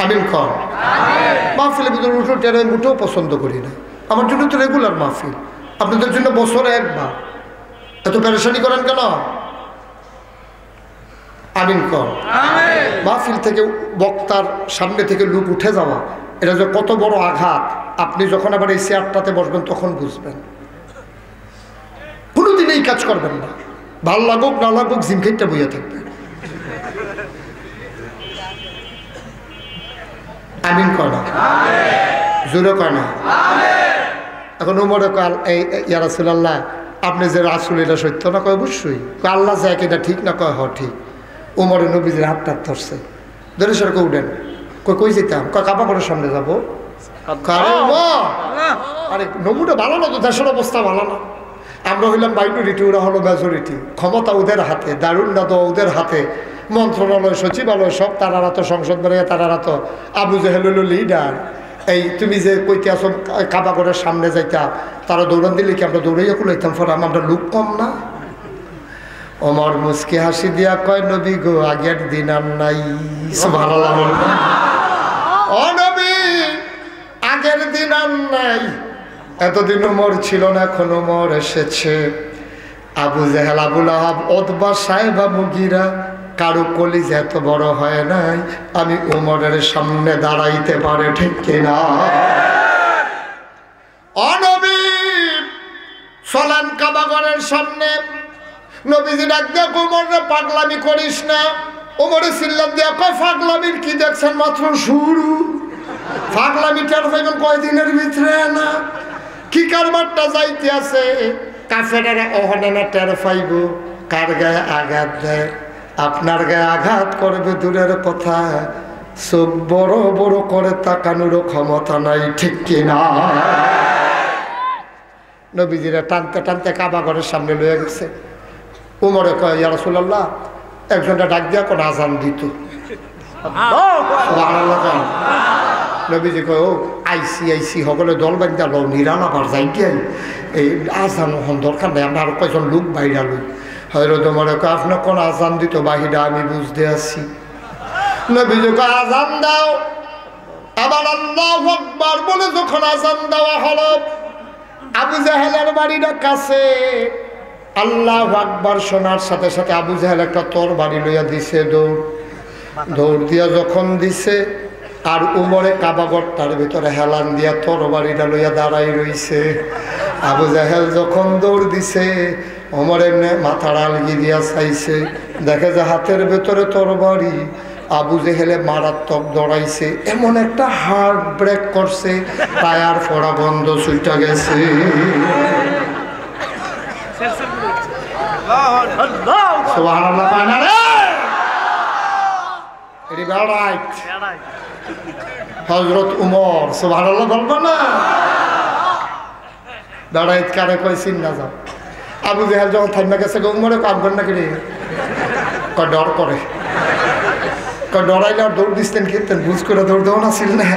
আমিন কর। মাহফিলের ভিতরে উঠে আমি উঠেও পছন্দ করি না। আমার জন্য তো রেগুলার মাহফিল, আপনাদের জন্য বছরে একবার। এত পেরেশানি করেন কেন? আমিন কর। মাহফিল থেকে বক্তার সামনে থেকে লুক উঠে যাওয়া, এটা যে কত বড় আঘাত, আপনি যখন আবার এই চেয়ারটাতে বসবেন তখন বুঝবেন। কোনোদিন এই কাজ করবেন না, ভাল লাগুক না লাগুক জিমখাইটটা বইয়া থাকবেন। আমিন কর না, জোরে কর না। এখন উমরে কাল, এই ইয়া রাসূলুল্লাহ, আপনি যে রাসূল, এটা সত্য না? কয়, অবশ্যই। আল্লাহ যাক, এটা ঠিক না? কয়, হ ঠিক। উমরে নবীজির হাতটা ধরছে, ধরে সরকে উঠেন। কই যেতাম? কয়, কাবা করে সামনে যাবো। আরে নমুনা ভালো না তো, দেশের অবস্থা ভালো না। আমরা হইলাম মাইনরিটি, ওরা হলো মেজরিটি। ক্ষমতা ওদের হাতে, দারুণটা তো ওদের হাতে, মন্ত্রণালয়, সচিবালয় সব তারা তো, সংসদ বেড়ে তারা তো। আবু জেহেল হলো লিডার। এই তুমি যে কইতে আসো কাবা ঘরের সামনে যাইতা, তারা দৌড়ান দিলে কি আমরা দৌড়াইয়া কুলাইতাম? ফরাম আমরা লোক কম না? ওমর মুস্কি হাসি দিয়া কয়, নবী গো, আগের দিন আর নাই। সুবহানাল্লাহ। ও নবী, আগের দিন আর নাই। এতদিন ওমর ছিল না, এখন ওমর এসেছে। আবু জেহেল, আবুল আহাব, উতবা, সাইবা, মুগিরা, কারো কলিজা এত বড় হয় নাই আমি ওমরের সামনে দাঁড়াইতে পারে, ঠিক কিনা? ও নবী, চলেন কাবা ঘরের সামনে। নবীজি ডাক দিয়ে, ওমরে পাগলামি করিস না। ওমরে সিল্লাত দিয়া কয়, পাগলামির কি দেখছেন? মাত্র শুরু। পাগলামি টের পাইবেন কয়দিনের ভিতরে না? কি কারবারটা যাইতে আছে, কাফেরেরা অহনে না টের পাইব কার গায়ে আঘাত দেয়। আপনার গায়ে আঘাত করবে দূরের কথা, চোখ বড় বড় করে তাকানোরও ক্ষমতা নাই, ঠিক কিনা? নবীজিরা টানতে টানতে কাবা ঘরের সামনে লয়ে গেছে। উমরে কয়, ইয়া রাসূলুল্লাহ, একজনটা ডাক দিয়া কোন আজান দিত। নবীজি কয়, ও আইসি সকলে দল বান্ধা লো, নিরালাবার যাই গিয়ে এই আজান হন দরকার নেই, আমরা আরো কয়েকজন লোক বাইরা লই। হযরত ওমর কয়, আপনার কোন আজান দিত বাহিরা? আমি বুঝতে আসছি। নবীজি কয়, আজান দাও। আবার আল্লাহু আকবার বলে যখন আজান দেওয়া হলো, আবু জাহেলের বাড়িটা কাছে। আল্লাহু আকবার শোনার সাথে সাথে আবু জাহেল একটা তরবারি লইয়া দিছে, দৌড় দিয়া যখন দিছে, আর উমরে কাবা ঘরটার ভিতরে হেলান দিয়া তরবারিটা লইয়া দাঁড়াই রইছে। আবু জাহেল যখন দৌড় দিছে, ওমরের মাথার আলগি দিয়া চাইছে, দেখে যে হাতের ভেতরে তরবারি। আবু জেহেলে মারাত্মক দৌড়াইছে, এমন একটা হার্ট ব্রেক করছে, টায়ার ফোড়া বন্ধ ছুইটা গেছে। সুবহানাল্লাহ পায় না রে এটি বেড়াইট হযরত উমর সুবহানাল্লাহ বলবো না বেড়াইট কারে কই চিন্না যাও আবু জেহেল যখন থাইমা গেছে উমরে কাম করে না কি ডর করে ডরাইলে আর দৌড় দিচ্ছেন কীর্তেন বুঝ করে দৌড় দেওয়া না ছিল না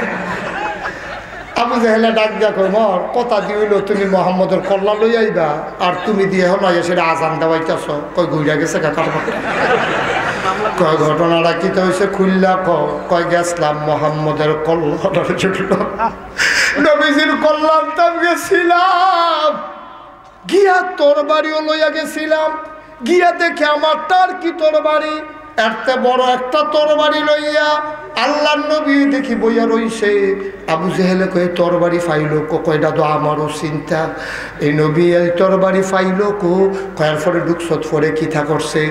আবু জেহেলে ডাক দিয়া কই মর কথা দিইল তুমি মোহাম্মদের কল্লা লই আইবা আর তুমি দিয়ে হল সেটা আজান দেওয়াইতেছ কই ঘুরিয়া গেছে কাকার কয় ঘটনাটা কি হয়েছে খুললা কয় গেছিলাম মোহাম্মদের কল্লাটার জন্য নবীজির কল্যাণ তাম গেছিলাম গিয়া তোর বাড়িও লইয়া গেছিলাম গিয়া দেখে আমার তার কি তোর বাড়ি এত বড় একটা তরবারি লইয়া আল্লাহর নবী দেখি বইয়া রইছে আবু জেহেলে কয়ে তরবারি ফাইলো কয়টা তো আমারও চিন্তা এই নবী এই তরবারি ফাইলো কয়ার পরে ঢুকছত পরে কিথা করছে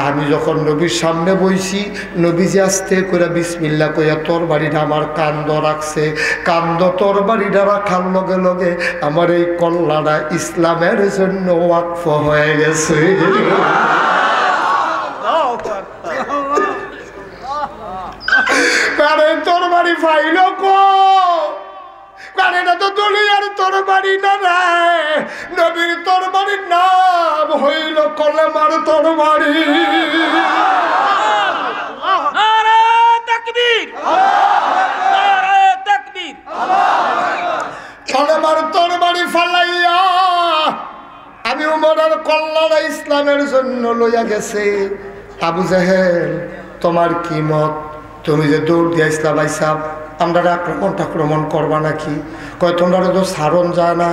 আমি যখন নবীর সামনে বইছি নবী যে আস্তে করে বিসমিল্লা কইয়া তরবারিটা আমার কান্দ রাখছে কান্দ তরবারিটা রাখার লগে লগে আমার এই কল্লাটা ইসলামের জন্য ওয়াকফ হয়ে গেছে তোর বাড়ি ফাইল এটা তো দুনিয়ার তোর বাড়ি না রে নবীর তোর বাড়ির নাম হইল কলেমার তোর বাড়ি কলেমার তোর বাড়ি ফালাইয়া আমি উমরের কল্যাণ ইসলামের জন্য লইয়া গেছে আবু জেহেল তোমার কি মত তুমি যে দৌড় দিয়ে ইসলাম আইসাব আমরা আক্রমণ করবা নাকি কয় তোমরা তো সারণ যায় না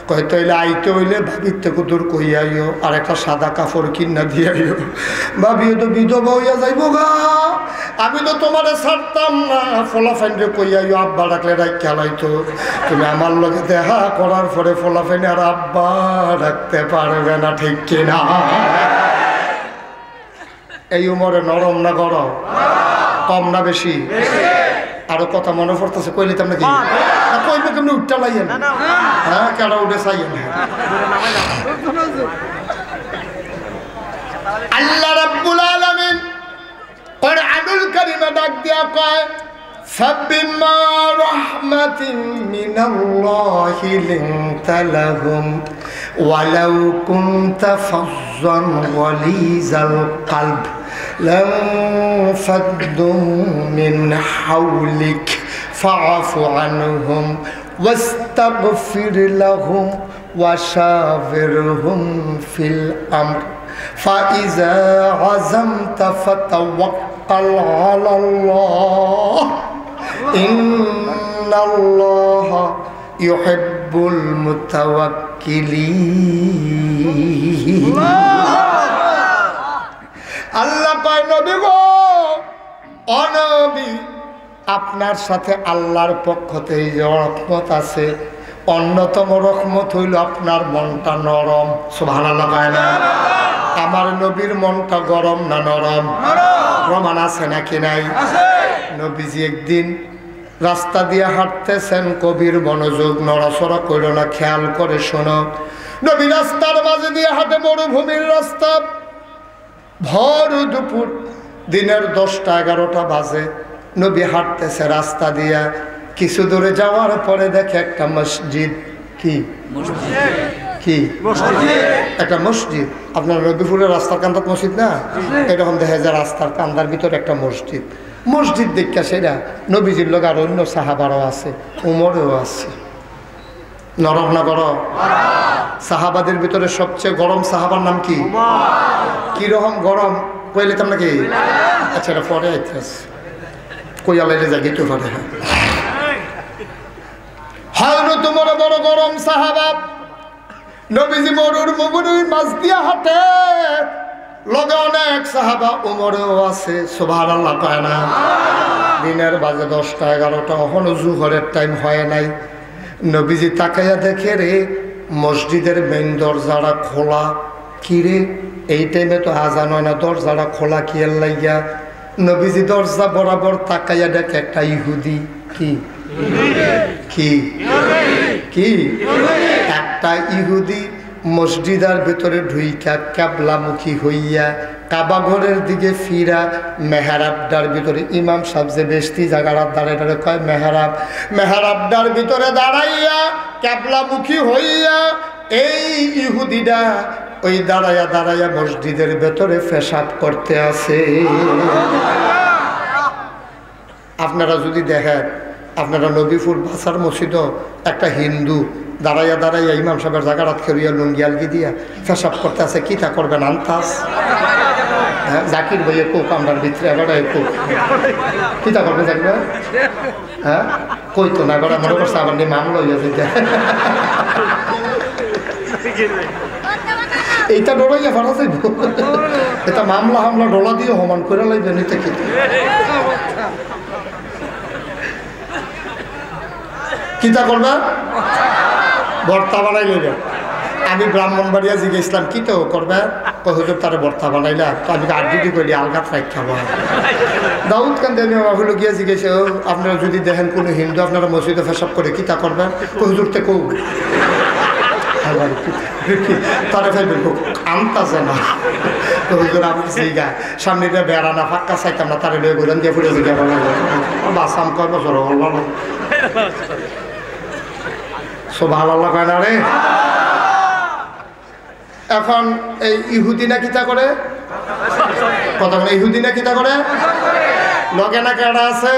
কয় তৈলে আইতে হইলে ভাবির থেকে দূর কইয়াইও আর একটা সাদা কাপড় কিনা দিয়াইও ভাবিও তো বিধবা হইয়া যাইব গা আমি তো তোমারে ছাড়তাম না ফলাফাইনরে কইয়াইও আব্বা ডাকলে ডাক খেলাইতো তুমি আমার লগে দেখা করার পরে ফলাফাইনে আর আব্বা ডাকতে পারবে না ঠিক কিনা এই উমরে নরম না গরম কম না বেশি আরো কথা মনে পড়তেছে কইলে তো নাকি কইবে কেমনি উঠটা লাইয়েন হ্যাঁ কেডা উঠে চাইয়েন আল্লাহ রাব্বুল আলামিন কোরআনুল কারীমে ডাক দিয়া কয় فبما رحمة من الله لنت لهم ولو كنت فظا غليظ القلب لانفضوا من حولك فاعف عنهم واستغفر لهم وشاورهم في الأمر فإذا عزمت فتوكل على الله إن الله يحب المتوكلين আল্লাহ কয় নবী গো ও নবী আপনার সাথে আল্লাহর পক্ষ থেকে যে রহমত আছে অন্যতম রহমত হইল আপনার মনটা নরম সুবহানাল্লাহ কয় না আমার নবীর মনটা গরম না নরম প্রমাণ আছে নাকি নাই নবীজি একদিন রাস্তা দিয়ে হাঁটতেছেন কবির মনোযোগ নড়াচড়া করল না খেয়াল করে শোনো নবী রাস্তার মাঝে দিয়ে হাঁটে মরুভূমির রাস্তা ভর দুপুর দিনের 10টা 11টা বাজে নবী হাঁটতেছে রাস্তা দিয়া কিছু দূরে যাওয়ার পরে দেখে একটা মসজিদ কি কি একটা মসজিদ আপনার নবীপুরের রাস্তার কান্দার মসজিদ না এরকম দেখা যায় রাস্তার কান্দার ভিতরে একটা মসজিদ মসজিদ দেখা সেটা নবীজির লোক আর অন্য সাহাবারও আছে উমরেও আছে নরম না গরম সাহাবাদের ভিতরে সবচেয়ে গরম সাহাবার নাম কি কিরকম গরম কইলে তো নাকি আচ্ছা এটা পরে আইতেছে কইয়ালাইলে যাই তো পারে হযরত উমর বড় গরম সাহাবা নবীজি মরুর মাছ দিয়া হাঁটে লগে অনেক সাহাবা উমরেও আছে সুবহানাল্লাহ কয় না দিনের বাজে 10টা 11টা এখনো জুহরের টাইম হয় নাই নবীজি তাকাইয়া দেখে রে মসজিদের মেইন দরজাটা খোলা কি রে এই টাইমে তো আজান হয় না দরজাটা খোলা কি এর লাইয়া নবীজি দরজা বরাবর তাকাইয়া দেখে একটা ইহুদি কি কি কি একটা ইহুদি মসজিদের ভেতরে ঢুইকা ক্যাবলামুখী হইয়া কাবা ঘরের দিকে ফিরা মেহরাবটার ভিতরে ইমাম সাহেব যে বেশি জায়গার দাঁড়ায় কয় মেহরাব, মেহরাবটার ভিতরে দাঁড়াইয়া ক্যাবলামুখী হইয়া এই ইহুদিটা ওই দাঁড়াইয়া দাঁড়াইয়া মসজিদের ভেতরে পেশাব করতে আছে। আপনারা যদি দেখেন, আপনারা নবীপুর বাসার মসজিদও একটা হিন্দু দাঁড়াইয়া দাঁড়াইয়া ইমাম সাহেবের জায়গারাত খেরিয়া লুঙ্গি আলগি দিয়া পেশাব করতে আছে, কি তা করবেন আন্তাস? হ্যাঁ, জাকির ভাইয়ে কোক আমরার ভিতরে এবার কোক কি তা করবে জাকির ভাই? হ্যাঁ, কই তো না, এবার মনে করছে আবার নিয়ে মামলা হইয়া যেতে, এইটা ডরাইয়া ভাড়া যাইব, এটা মামলা হামলা ডলা দিয়ে সমান করে লাগবে নিতে কি কিতা করবে? ভর্তা বানাই লইবে। আমি ব্রাহ্মণবাড়িয়া জিজ্ঞেসলাম কি তো করবে, হুজুর তারা ভর্তা বানাইলা, তো আমি আড্ডি করি আলগাত রাখ খাবো। দাউদ কান্দি হলো গিয়া জিজ্ঞেসে, আপনারা যদি দেখেন কোনো হিন্দু আপনারা মসজিদে পেশাব করে কি তা করবেন? হুজুর তে কৌ তারা ফেলবেন আনতাছে না, তো হুজুর আমি সেইগা সামনে দিয়ে বেড়ানা ফাঁকা চাইতাম না, তারা লয়ে ঘুরেন দিয়ে ফুটে দিকে বাসাম কয় বছর হল না সব আল্লাহ কয় না রে। এখন এই ইহুদিনা কিতা করে কথা বলে, ইহুদিনা কিতা করে লগে না কেডা আছে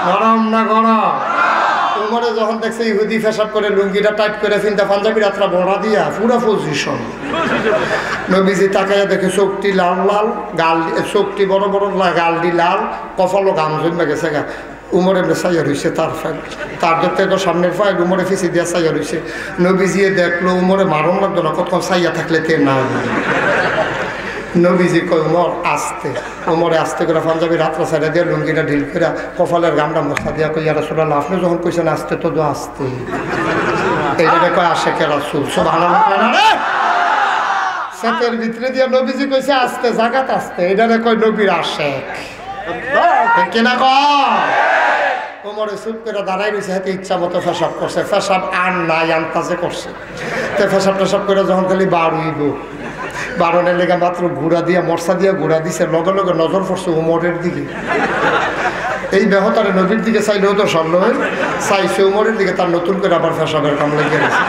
গরম না গরম। উমরে যখন দেখছে ইহুদি পেশাব করে লুঙ্গিটা টাইট করে ফিনতা পাঞ্জাবি রাত্রা বড়া দিয়া পুরা পজিশন, নবীজি তাকাইয়া দেখে চোখটি লাল লাল, গাল চোখটি বড় বড়, গালটি লাল, কপালও গাম জমে গেছে গা। উমরে সাইয়া রয়েছে তার ফাইল, তার দেখতে তো সামনের ফাইল উমরে ফিসি দিয়া সাইয়া রয়েছে। নবীজিয়ে দেখলো উমরে মারণ লাগতো না, কতক্ষণ সাইয়া থাকলে তে না। নবীজি কয় উমর আসতে, উমরে আসতে করে পাঞ্জাবি রাত্রা সাইডা দিয়ে লুঙ্গিটা ঢিল করে কপালের গামটা মশা দিয়া কই রাসূলুল্লাহ আপনি যখন কইছেন আসতে তো আসতে, এইটা কয় আশেকে রাসূল সুবহানাল্লাহ। সাতের ভিতরে দিয়া নবীজি কইছে আসতে, জাগাত আসতে, এটারে কয় নবীর আশেক কিনা কয়। ওমরে চুপ করে দাঁড়াই রয়েছে, হাতে ইচ্ছা মতো পেশাব করছে, পেশাব আর নাই আন্তাজে করছে। তো পেশাব টেশাব করে যখন খালি বাড়ুইব, বারণের লেগে মাত্র ঘুরা দিয়া মশা দিয়া ঘুরা দিছে, লগে লগে নজর পড়ছে উমরের দিকে। এই বেহতারে নবীর দিকে চাইলেও তো স্বর্ণ চাইছে উমরের দিকে, তার নতুন করে আবার পেশাবের কাম লেগে গেছে।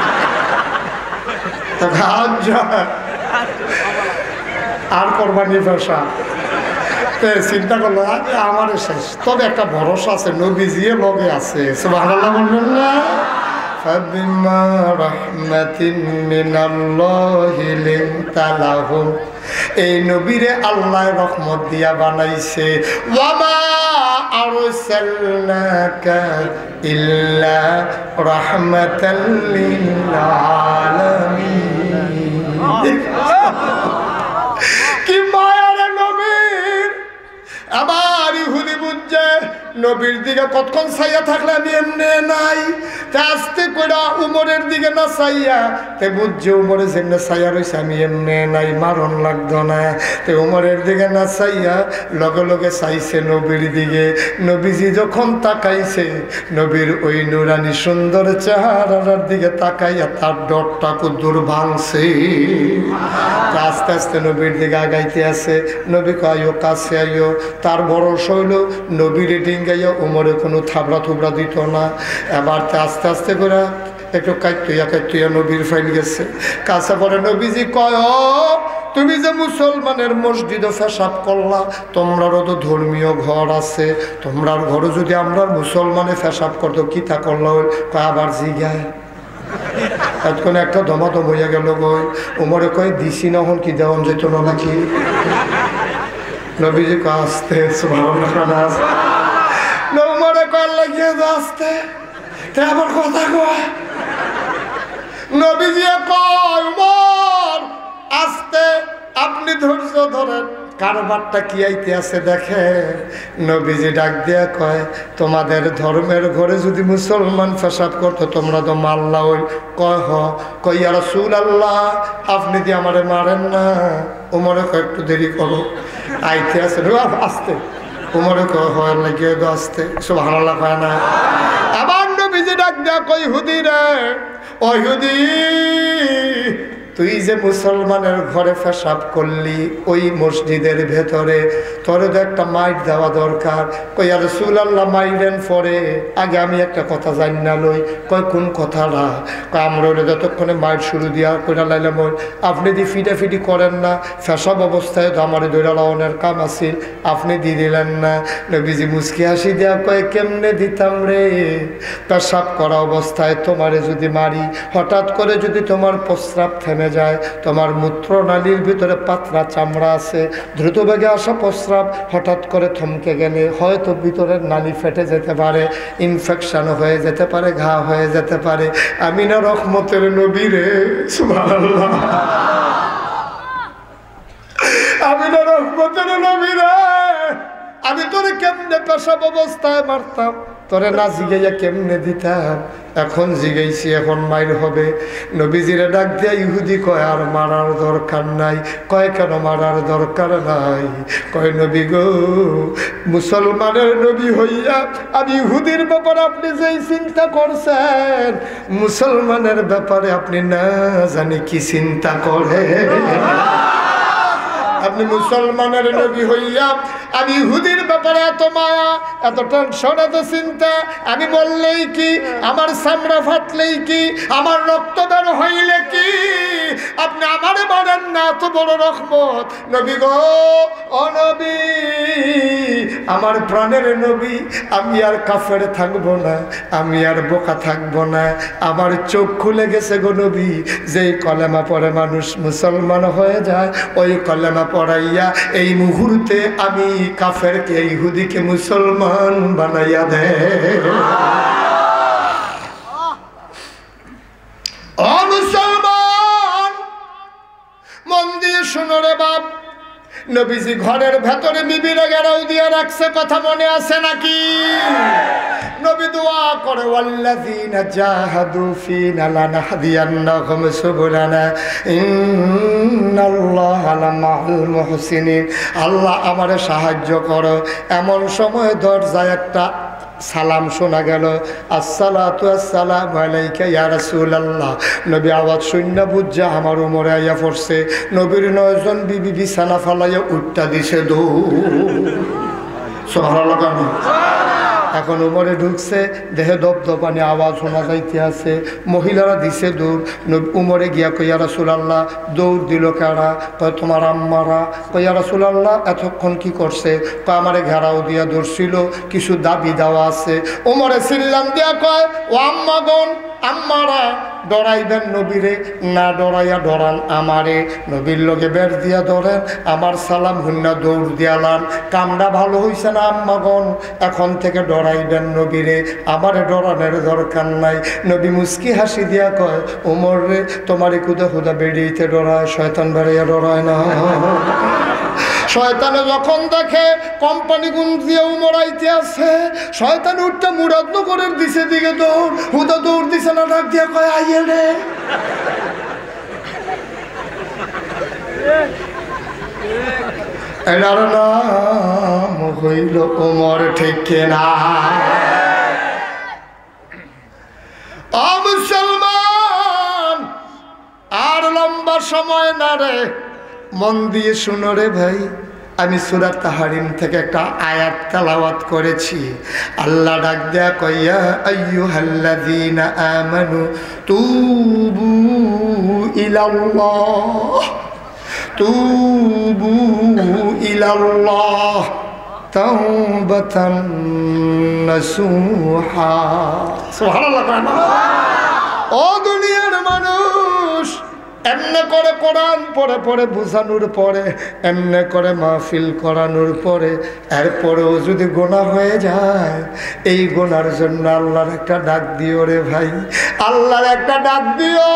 আর করবানি পেশা চিন্তা করলো আমার শেষ, তবে একটা ভরসা আছে, নবীজিয়ে লগে আছে সুবহানাল্লাহ বলবেন না। فبما رحمة من الله لنت لهم, এই নবীরে আল্লাহ রহমত দিয়া বানাইছে। ওয়ামা আরসালনাকা ইল্লা রাহমাতাল লিল আলামিন। কি মায়ার নবীর, আবার ইহুদি বুঝছে নবীর দিকে কতক্ষণ চাইয়া থাকলে আমি এমনি নাই, আস্তে করে উমরের দিকে না চাইয়া তে বুঝছে উমরে যেমনি চাইয়া রয়েছে আমি এমনি নাই, মারণ লাগতো না। তে উমরের দিকে না চাইয়া লগে লগে চাইছে নবীর দিকে। নবীজি যখন তাকাইছে নবীর ওই নুরানি সুন্দর চেহারার দিকে তাকাইয়া তার ডরটা কুদ্দুর ভাঙছে। আস্তে আস্তে নবীর দিকে আগাইতে আছে, নবী আইও কাছে আইও, তার বড় শৈল নবীর ডিঙ্গাইয়া উমরে কোনো থাবড়া থুবড়া দিত না। এবার আস্তে আস্তে করে একটু কাইতুইয়া নবীর ফাইল গেছে কাছে পরে নবীজি কয় তুমি যে মুসলমানের মসজিদে পেশাব করলা, তোমরারও তো ধর্মীয় ঘর আছে, তোমরার ঘরে যদি আমরা মুসলমানে পেশাব করতো কি তা করলো? কয় আবার জিগায় এতক্ষণ একটা দমাদম হইয়া গেল গই। উমরে কয় দিছি না হন কি দেওয়ান যেত না নাকি? নবীজি কয় আসতে উমরে কয় লাগিয়ে আসতে, আবার কথা কয় নবীজি কয় উমর আসতে, আপনি ধৈর্য ধরেন, কারবারটা কি আইতে আছে দেখে। নবীজি ডাক দিয়া কয় তোমাদের ধর্মের ঘরে যদি মুসলমান পেশাব করতো তোমরা তো মাল্লা হইল। কয় কয় ইয়া রাসূলুল্লাহ আপনি দিয়ে আমারে মারেন না। উমরে কয় একটু দেরি করো, আইতে আছে আসতে। উমরে কয় হয় লাগিয়ে দো আসতে, সুবহানাল্লাহ কয় না। আবার নবীজি ডাক দিয়া কয় ইহুদি রে, ও ইহুদি তুই যে মুসলমানের ঘরে পেশাব করলি ওই মসজিদের ভেতরে, তোর তো একটা মাইট দেওয়া দরকার। কই আর রাসূলুল্লাহ মাইরেন পরে, আগে আমি একটা কথা জানি না লই। কয় কোন কথাটা? কয় আমরা যতক্ষণে মাইট শুরু দিয়া কইরা লাইলাম, আপনি দি ফিটাফিটি করেন না, পেশাব অবস্থায় তো আমার দৈরা লাউনের কাম আছিল, আপনি দিয়ে দিলেন না। নবীজি মুস্কি হাসি দেওয়া কয় কেমনে দিতাম রে? পেশাব করা অবস্থায় তোমারে যদি মারি, হঠাৎ করে যদি তোমার প্রস্রাব থেমে যায়, তোমার মূত্রনালীর ভিতরে পাতলা চামড়া আছে, দ্রুতবেগে আসা প্রস্রাব হঠাৎ করে থমকে গেলে হয়তো ভিতরের নালী ফেটে যেতে পারে, ইনফেকশন হয়ে যেতে পারে, ঘা হয়ে যেতে পারে। আমি না রহমতের নবী রে, সুবহানাল্লাহ, আমি না রহমতের নবী রে, আমি তোরে কেমনে পেশাব অবস্থায় মারতাম, তোরে না জিগাইয়া কেমনে দিতাম। এখন জিগাইছি, এখন মাইর হবে। নবীজিরে ডাক দিয়া ইহুদি কয় আর মারার দরকার নাই। কয় কেন মারার দরকার নাই? কয় নবী গো, মুসলমানের নবী হইয়া আমি ইহুদির ব্যাপারে আপনি যেই চিন্তা করছেন, মুসলমানের ব্যাপারে আপনি না জানি কি চিন্তা করে। আপনি মুসলমানের নবী হইয়া আমি ইহুদির ব্যাপারে এত মায়া, এত টেনশন, এত চিন্তা, আমি বললেই কি, আমার চামড়া ফাটলেই কি, আমার রক্ত বের হইলে কি, আপনি আমারে মানেন না? এত বড় রহমত নবী গো, ও নবী, আমার প্রাণের নবী, আমি আর কাফের থাকবো না, আমি আর বোকা থাকবো না। আমার চোখ খুলে গেছে গো নবী। যেই কলেমা পড়ে মানুষ মুসলমান হয়ে যায়, ওই কলেমা পড়াইয়া এই মুহূর্তে আমি কাফেরকে, ইহুদিকে মুসলমান বানাইয়া দে। ও মুসলমান, মন দিয়ে শুনো রে বাপ, নবীজি ঘরের ভেতরে বিবিরা গেরাও দিয়ে রাখছে, কথা মনে আছে নাকি? নবী দোয়া করে, ওয়াল্লাযীনা জাহাদু ফীনা লানাহদিয়ান্নাহুম সুবুলানা ইন্নাল্লাহা লামাআল মুহসিনিন। আল্লাহ আমারে সাহায্য করো। এমন সময় দরজায় একটা সালাম শোনা গেল, আসসালাতু আসসালামু আলাইকা ইয়া রাসূলুল্লাহ। নবী আওয়াজ শুননা বুঝা আমার উমরে আইয়া পড়ছে। নবীর 9 জন বিবি বিছানা ফালাইয়া উঠটা দিছে দৌড়। সুবহানাল্লাহ। এখন উমরে ঢুকছে, দেহে দপদপানি আওয়াজ শোনা যাইতে আছে, মহিলারা দিছে দৌড়। উমরে গিয়া কই ইয়া রাসূলুল্লাহ, দৌড় দিল কারা? কয় তোমার আম্মারা। কই ইয়া রাসূলুল্লাহ, এতক্ষণ কি করছে? কয় আমারে ঘেরাও দিয়া ধরছিল, কিছু দাবি দেওয়া আছে। উমরে চিল্লান দিয়া কয়, ও আম্মাগণ, আম্মারা, ডরাইবেন নবীরে না, ডরাইয়া ডরান আমারে। নবীর লোকে বের দিয়া ধরেন, আমার সালাম হুন্না দৌড় দিয়ালাম। কামটা ভালো হইছে না আম্মাগণ? এখন থেকে ডরাইবেন নবীরে, আমারে ডরানোর দরকার নাই। নবী মুস্কি হাসি দিয়া কয়, ওমর রে, তোমারে খুদা খুদা বেরিয়েতে ডরায়, শয়তান বেড়াইয়া ডরায় না। শয়তানে যখন দেখে কোম্পানি গুণ দিয়ে উমরাইতে আছে, শয়তান উঠটা মুরাদনগরের দিছে দিকে দৌড়, হুদা দৌড় দিছে না, ডাক দিয়া কয় আইয়ে রে। এটার নাম হইল ওমর, ঠিক না? মুসলমান, আর লম্বা সময় না রে, মন দিয়ে শুনো রে ভাই। আমি সূরা তাহরিম থেকে একটা আয়াত তেলাওয়াত করেছি। আল্লাহ ডাক দেয়া কইয়া, আইয়ুহাল্লাযীনা আমানু তুবু ইলাল্লাহ, তুবু ইলাল্লাহ তাওবাতান নাসুহা। সুবহানাল্লাহ। ও দুনিয়ার মানুষ, এমনে করে কোরআন পড়ে পড়ে বুঝানোর পরে, এমনে করে মাহফিল করানোর পরে, এরপরেও যদি গোনাহ হয়ে যায়, এই গোনার জন্য আল্লাহর একটা ডাক দিও রে ভাই, আল্লাহর একটা ডাক দিও।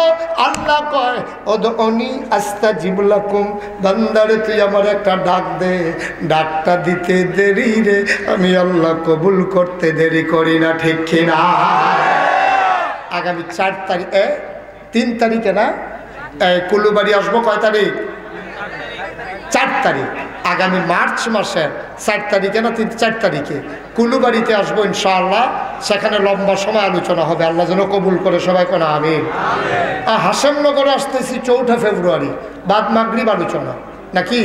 আল্লাহ কয়, উদউনি আস্তাজিব লাকুম, বান্দারে তুই আমার একটা ডাক দে, ডাকটা দিতে দেরি রে, আমি আল্লাহ কবুল করতে দেরি করি না, ঠিক কিনা? আগামী 4 তারিখ, 3 তারিখে না, কুলুবাড়ি আসবো। কয় তারিখ? 4 তারিখ। আগামী মার্চ মাসের 4 তারিখে না 4 তারিখে কুলুবাড়িতে আসবো ইনশাআল্লাহ। সেখানে লম্বা সময় আলোচনা হবে, আল্লাহ যেন কবুল করে, সবাই কোন আমিন। আর হাসেমনগরে আসতেছি 4 ফেব্রুয়ারি, বাদ মাগরিব আলোচনা নাকি?